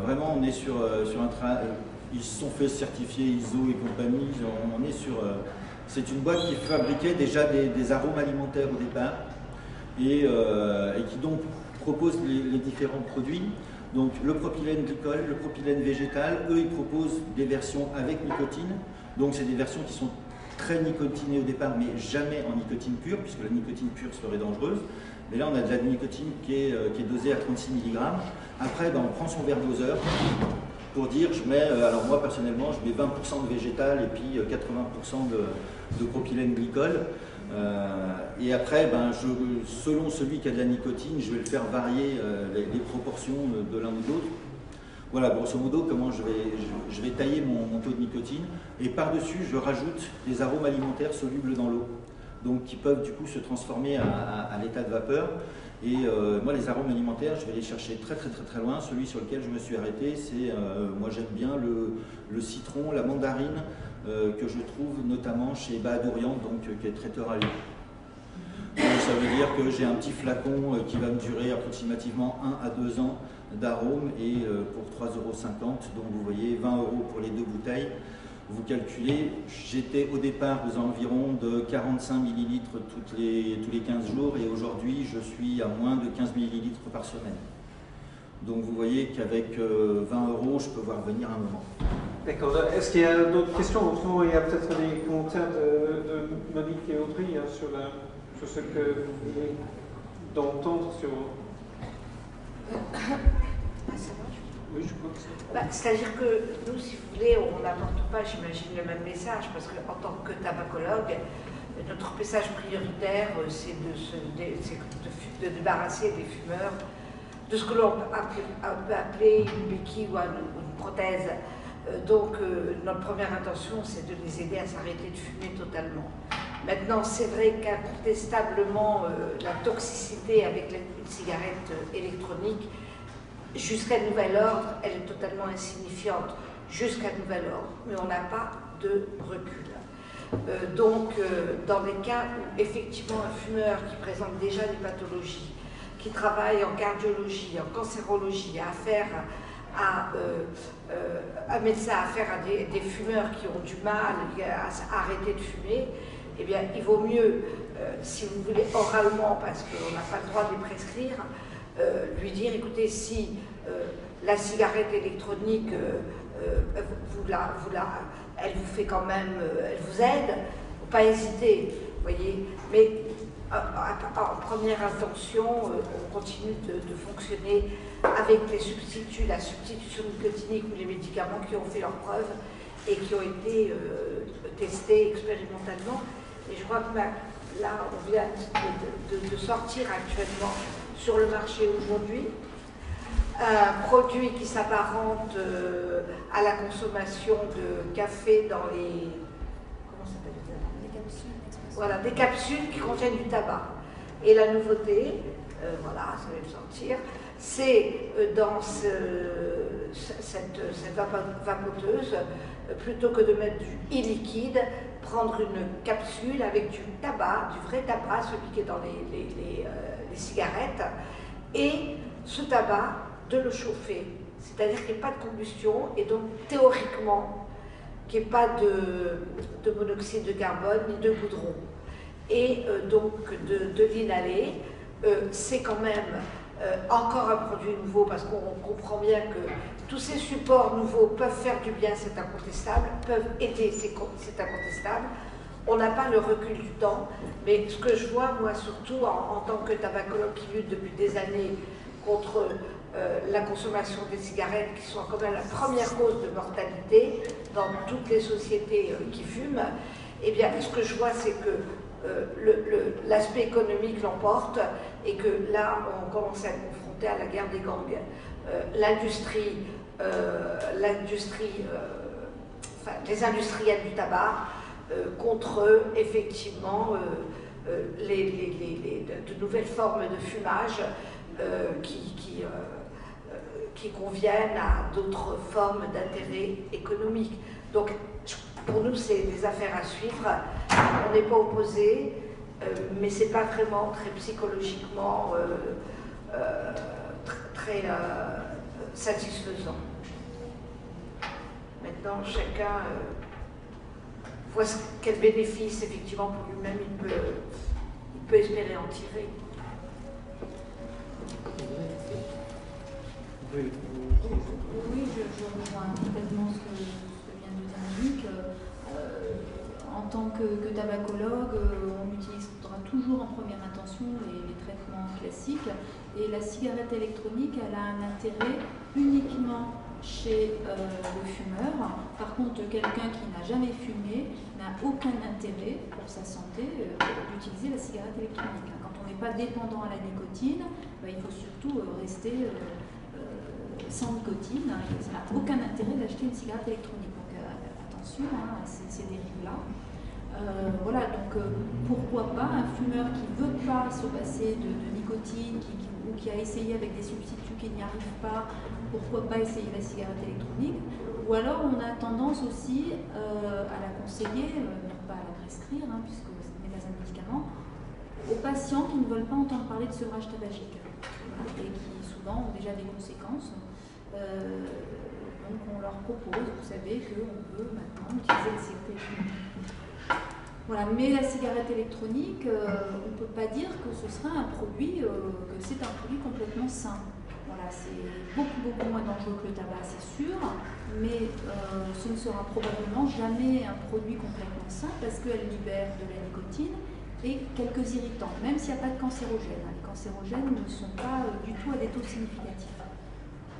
S6: Vraiment, on est sur un travail. Ils se sont fait certifier ISO et compagnie. On est sur. C'est une boîte qui fabriquait déjà des arômes alimentaires au départ et qui donc propose les différents produits. Donc le propylène glycol, le propylène végétal, eux ils proposent des versions avec nicotine. Donc c'est des versions qui sont très nicotinées au départ, mais jamais en nicotine pure, puisque la nicotine pure serait dangereuse. Mais là on a de la nicotine qui est dosée à 36 mg. Après on prend son verre doseur pour dire je mets, alors moi personnellement je mets 20% de végétal et puis 80% de propylène glycol. Et après, selon celui qui a de la nicotine, je vais le faire varier les proportions de l'un ou de l'autre. Voilà, grosso modo, comment je vais tailler mon taux de nicotine. Et par-dessus, je rajoute des arômes alimentaires solubles dans l'eau, donc qui peuvent du coup se transformer à l'état de vapeur. Et moi, les arômes alimentaires, je vais les chercher très très très très loin. Celui sur lequel je me suis arrêté, c'est, moi j'aime bien le citron, la mandarine, que je trouve notamment chez Bahadourian, donc qui est traiteur à Lyon. Ça ça veut dire que j'ai un petit flacon qui va me durer approximativement 1 à 2 ans d'arôme et pour 3,50 €, donc vous voyez 20 € pour les 2 bouteilles. Vous calculez, j'étais au départ aux environs de 45 ml tous les 15 jours et aujourd'hui je suis à moins de 15 ml par semaine. Donc vous voyez qu'avec 20 € je peux voir venir un moment.
S1: D'accord. Est-ce qu'il y a d'autres questions? Autrement, il y a peut-être des commentaires de Monique et Audrey sur ce que vous voulez d'entendre sur... Oui, je crois que c'est...
S2: C'est-à-dire que nous, si vous voulez, on n'apporte pas, j'imagine, le même message, parce qu'en tant que tabacologue, notre message prioritaire, c'est de débarrasser des fumeurs de ce que l'on peut appeler une béquille ou une prothèse. Donc, notre première intention, c'est de les aider à s'arrêter de fumer totalement. Maintenant, c'est vrai qu'incontestablement, la toxicité avec une cigarette électronique, jusqu'à nouvel ordre, elle est totalement insignifiante, jusqu'à nouvel ordre, mais on n'a pas de recul. Donc, dans les cas où effectivement un fumeur qui présente déjà des pathologies, qui travaille en cardiologie, en cancérologie, un médecin a affaire à des fumeurs qui ont du mal à arrêter de fumer, eh bien, il vaut mieux, si vous voulez, oralement, parce qu'on n'a pas le droit de les prescrire, lui dire, écoutez, si la cigarette électronique, elle vous fait quand même, elle vous aide, faut pas hésiter, vous voyez. Mais en première intention, on continue de fonctionner avec les substituts, la substitution nicotinique ou les médicaments qui ont fait leurs preuves et qui ont été testés expérimentalement. Et je crois que là, on vient de sortir actuellement sur le marché aujourd'hui un produit qui s'apparente à la consommation de café dans les... Comment s'appelle? Des capsules. Voilà, des capsules qui contiennent du tabac. Et la nouveauté, voilà, ça va me sortir, c'est dans cette vapoteuse, plutôt que de mettre du e-liquide, prendre une capsule avec du tabac, du vrai tabac, celui qui est dans les cigarettes, et ce tabac, de le chauffer, c'est-à-dire qu'il n'y ait pas de combustion et donc théoriquement qu'il n'y ait pas de monoxyde de carbone ni de goudron. Et donc de l'inhaler, c'est quand même encore un produit nouveau parce qu'on comprend bien que tous ces supports nouveaux peuvent faire du bien, c'est incontestable, peuvent aider, c'est incontestable. On n'a pas le recul du temps, mais ce que je vois, moi, surtout en tant que tabacologue qui lutte depuis des années contre la consommation des cigarettes, qui sont quand même la première cause de mortalité dans toutes les sociétés qui fument, eh bien, ce que je vois, c'est que l'aspect économique l'emporte et que là, on commence à être confronté à la guerre des gangs. Les industriels du tabac contre effectivement de nouvelles formes de fumage qui conviennent à d'autres formes d'intérêt économique. Donc, pour nous, c'est des affaires à suivre. On n'est pas opposés, mais ce n'est pas vraiment très psychologiquement très satisfaisant. Maintenant, chacun voit quel bénéfice, effectivement, pour lui-même, il peut espérer en tirer.
S4: Oui, je rejoins complètement ce que vient de dire Luc. En tant que tabacologue, on utilisera toujours en première intention les traitements classiques et la cigarette électronique, elle a un intérêt uniquement chez le fumeur. Par contre, quelqu'un qui n'a jamais fumé n'a aucun intérêt pour sa santé d'utiliser la cigarette électronique. Quand on n'est pas dépendant à la nicotine, il faut surtout rester sans nicotine. Ça n'a aucun intérêt d'acheter une cigarette électronique. Donc attention à ces dérives-là. Voilà, donc pourquoi pas un fumeur qui ne veut pas se passer de nicotine ou qui a essayé avec des substituts qui n'y arrivent pas, pourquoi pas essayer la cigarette électronique? Ou alors on a tendance aussi à la conseiller, non pas à la prescrire, puisque c'est n'est pas un médicament, aux patients qui ne veulent pas entendre parler de sevrage tabagique et qui souvent ont déjà des conséquences. Donc on leur propose, vous savez, qu'on peut maintenant utiliser le cigarette. Voilà, mais la cigarette électronique, on ne peut pas dire que ce sera un produit, que c'est un produit complètement sain. Voilà, c'est beaucoup moins dangereux que le tabac, c'est sûr, mais ce ne sera probablement jamais un produit complètement sain parce qu'elle libère de la nicotine et quelques irritants, même s'il n'y a pas de cancérogènes. Les cancérogènes ne sont pas du tout à des taux significatifs.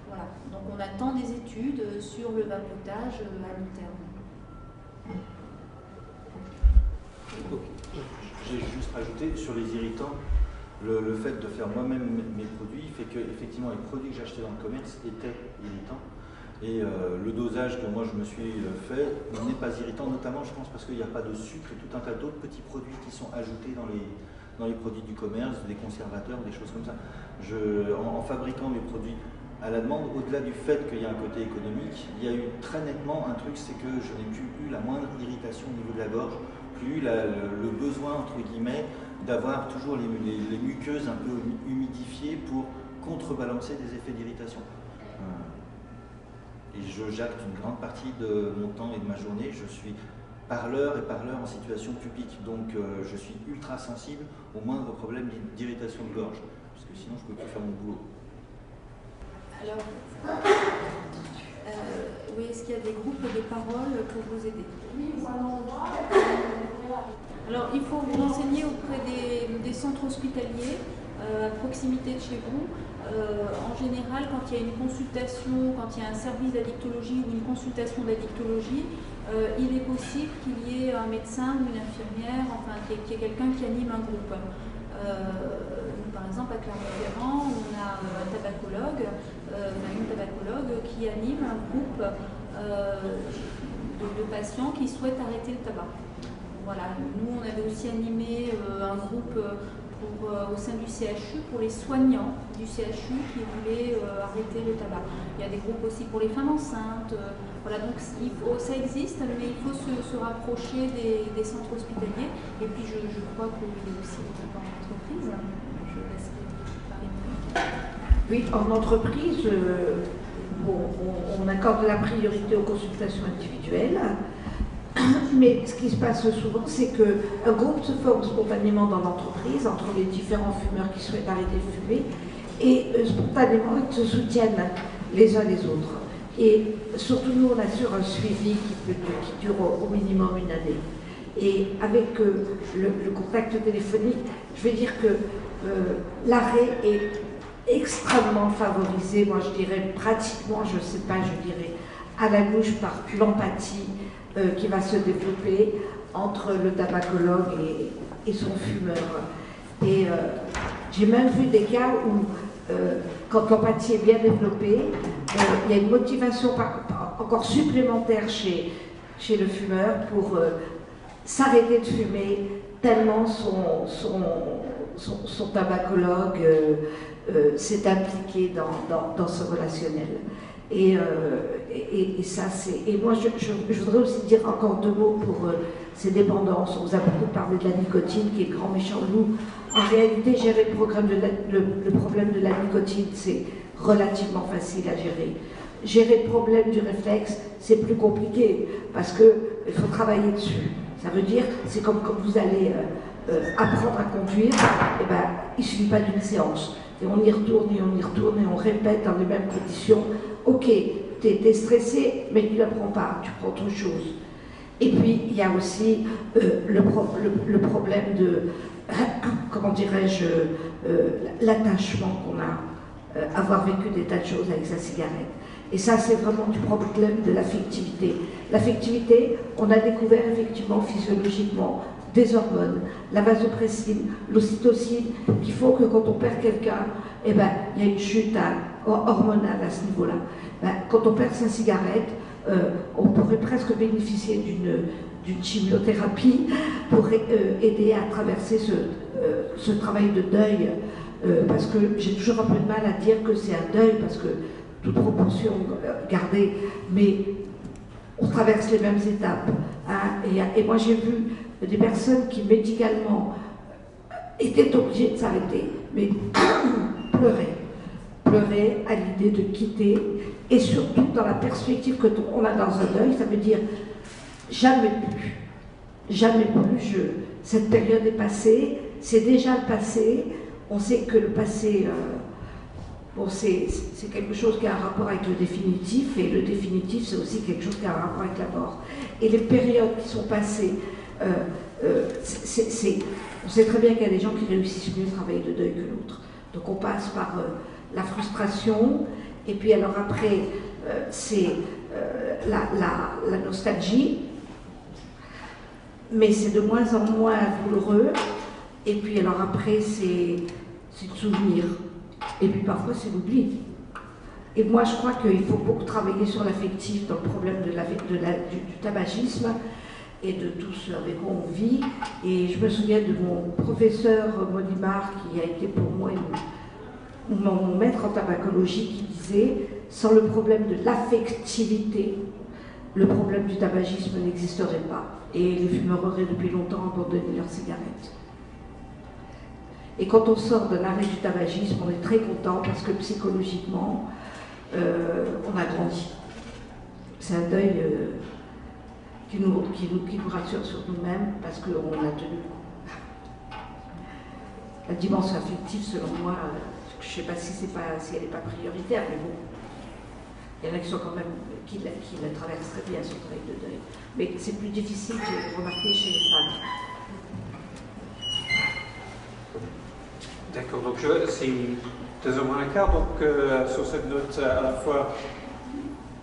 S4: Voilà, donc on attend des études sur le vapotage à long terme.
S6: J'ai juste rajouté sur les irritants, le fait de faire moi-même mes produits fait que effectivement les produits que j'achetais dans le commerce étaient irritants et le dosage que moi je me suis fait n'est pas irritant, notamment je pense parce qu'il n'y a pas de sucre et tout un tas d'autres petits produits qui sont ajoutés dans les produits du commerce, des conservateurs, des choses comme ça. En fabriquant mes produits à la demande, au-delà du fait qu'il y a un côté économique, il y a eu très nettement un truc, c'est que je n'ai plus eu la moindre irritation au niveau de la gorge, plus le besoin, entre guillemets, d'avoir toujours les muqueuses un peu humidifiées pour contrebalancer des effets d'irritation. Et je jacte une grande partie de mon temps et de ma journée. Je suis parleur en situation publique, donc je suis ultra sensible au moindre problème d'irritation de gorge, parce que sinon je ne peux plus faire mon boulot.
S4: Alors, oui, est-ce qu'il y a des groupes de parole pour vous aider? Oui, alors, il faut vous renseigner auprès des centres hospitaliers à proximité de chez vous. En général, quand il y a une consultation, quand il y a un service d'addictologie ou une consultation d'addictologie, il est possible qu'il y ait un médecin ou une infirmière, enfin, qu'il y ait quelqu'un qui anime un groupe. Par exemple, à Clermont-Ferrand, on a un tabacologue, une tabacologue qui anime un groupe de patients qui souhaitent arrêter le tabac. Voilà. Nous, on avait aussi animé un groupe au sein du CHU pour les soignants du CHU qui voulaient arrêter le tabac. Il y a des groupes aussi pour les femmes enceintes. Voilà, donc ça existe, mais il faut se rapprocher des centres hospitaliers. Et puis, je crois qu'il y a aussi des groupes en entreprise.
S2: Oui, en entreprise, on accorde la priorité aux consultations individuelles, mais ce qui se passe souvent, c'est qu'un groupe se forme spontanément dans l'entreprise, entre les différents fumeurs qui souhaitent arrêter de fumer, et spontanément, ils se soutiennent les uns les autres. Et surtout, nous, on assure un suivi qui dure au minimum une année. Et avec le contact téléphonique, je vais dire que l'arrêt est extrêmement favorisé, moi je dirais pratiquement, je ne sais pas, je dirais à la louche par l'empathie qui va se développer entre le tabacologue et son fumeur. Et j'ai même vu des cas où, quand l'empathie est bien développée, il y a une motivation encore supplémentaire chez le fumeur pour s'arrêter de fumer, tellement son tabacologue s'est impliqué dans ce relationnel. Et ça, c'est. Et moi, je voudrais aussi dire encore deux mots pour ces dépendances. On vous a beaucoup parlé de la nicotine, qui est le grand méchant loup. En réalité, gérer le problème de la nicotine, c'est relativement facile à gérer. Gérer le problème du réflexe, c'est plus compliqué, parce qu'il faut travailler dessus. Ça veut dire, c'est comme quand vous allez apprendre à conduire, et ben, il ne suffit pas d'une séance. Et on y retourne, et on y retourne, et on répète dans les mêmes conditions. Ok, tu es stressé, mais tu ne l'apprends pas, tu prends autre chose. Et puis, il y a aussi le problème de, comment dirais-je, l'attachement qu'on a, avoir vécu des tas de choses avec sa cigarette. Et ça, c'est vraiment du problème de l'affectivité. L'affectivité, on a découvert effectivement physiologiquement des hormones, la vasopressine, l'ocytocine, qui font que quand on perd quelqu'un, eh ben, il y a une chute hormonale à ce niveau-là. Ben, quand on perd sa cigarette, on pourrait presque bénéficier d'une chimiothérapie pour aider à traverser ce travail de deuil, parce que j'ai toujours un peu de mal à dire que c'est un deuil, parce que toute proportion gardée, mais on traverse les mêmes étapes. Hein, et moi j'ai vu des personnes qui médicalement était obligé de s'arrêter, mais pleurer à l'idée de quitter, et surtout dans la perspective que on a dans un deuil, ça veut dire jamais plus, cette période est passée, c'est déjà le passé, on sait que le passé, bon, c'est quelque chose qui a un rapport avec le définitif, et le définitif c'est aussi quelque chose qui a un rapport avec la mort. Et les périodes qui sont passées, on sait très bien qu'il y a des gens qui réussissent mieux à travailler de deuil que l'autre. Donc on passe par la frustration, et puis alors après, c'est la nostalgie, mais c'est de moins en moins douloureux, et puis alors après, c'est le souvenir, et puis parfois c'est l'oubli. Et moi je crois qu'il faut beaucoup travailler sur l'affectif dans le problème du tabagisme, et de tout ce avec quoi on vit. Et je me souviens de mon professeur Molimar, qui a été pour moi mon maître en tabacologie, qui disait « Sans le problème de l'affectivité, le problème du tabagisme n'existerait pas. » Et les fumeurs auraient depuis longtemps abandonné leurs cigarettes. Et quand on sort d'un arrêt du tabagisme, on est très content parce que psychologiquement, on a grandi. C'est un deuil qui nous rassure sur nous-mêmes parce qu'on a tenu le coup. La dimension affective, selon moi, je ne sais pas si elle n'est pas prioritaire, mais bon, il y en a qui sont quand même qui la traversent très bien, son travail de deuil. Mais c'est plus difficile de remarquer chez les femmes.
S1: D'accord, donc c'est plus ou moins un quart, donc sur cette note à la fois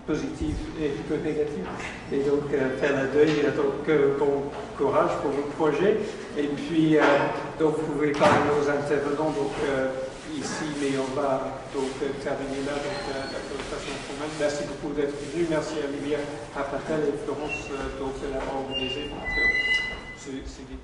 S1: positive et un peu négative. Et donc faire le deuil, donc bon courage pour vos projets. Et puis donc vous pouvez parler aux intervenants donc ici, mais on va donc terminer là de façon formelle. Merci beaucoup d'être venus. Merci à Olivia Patel et Florence donc de l'avoir organisé. Donc, c'est bien.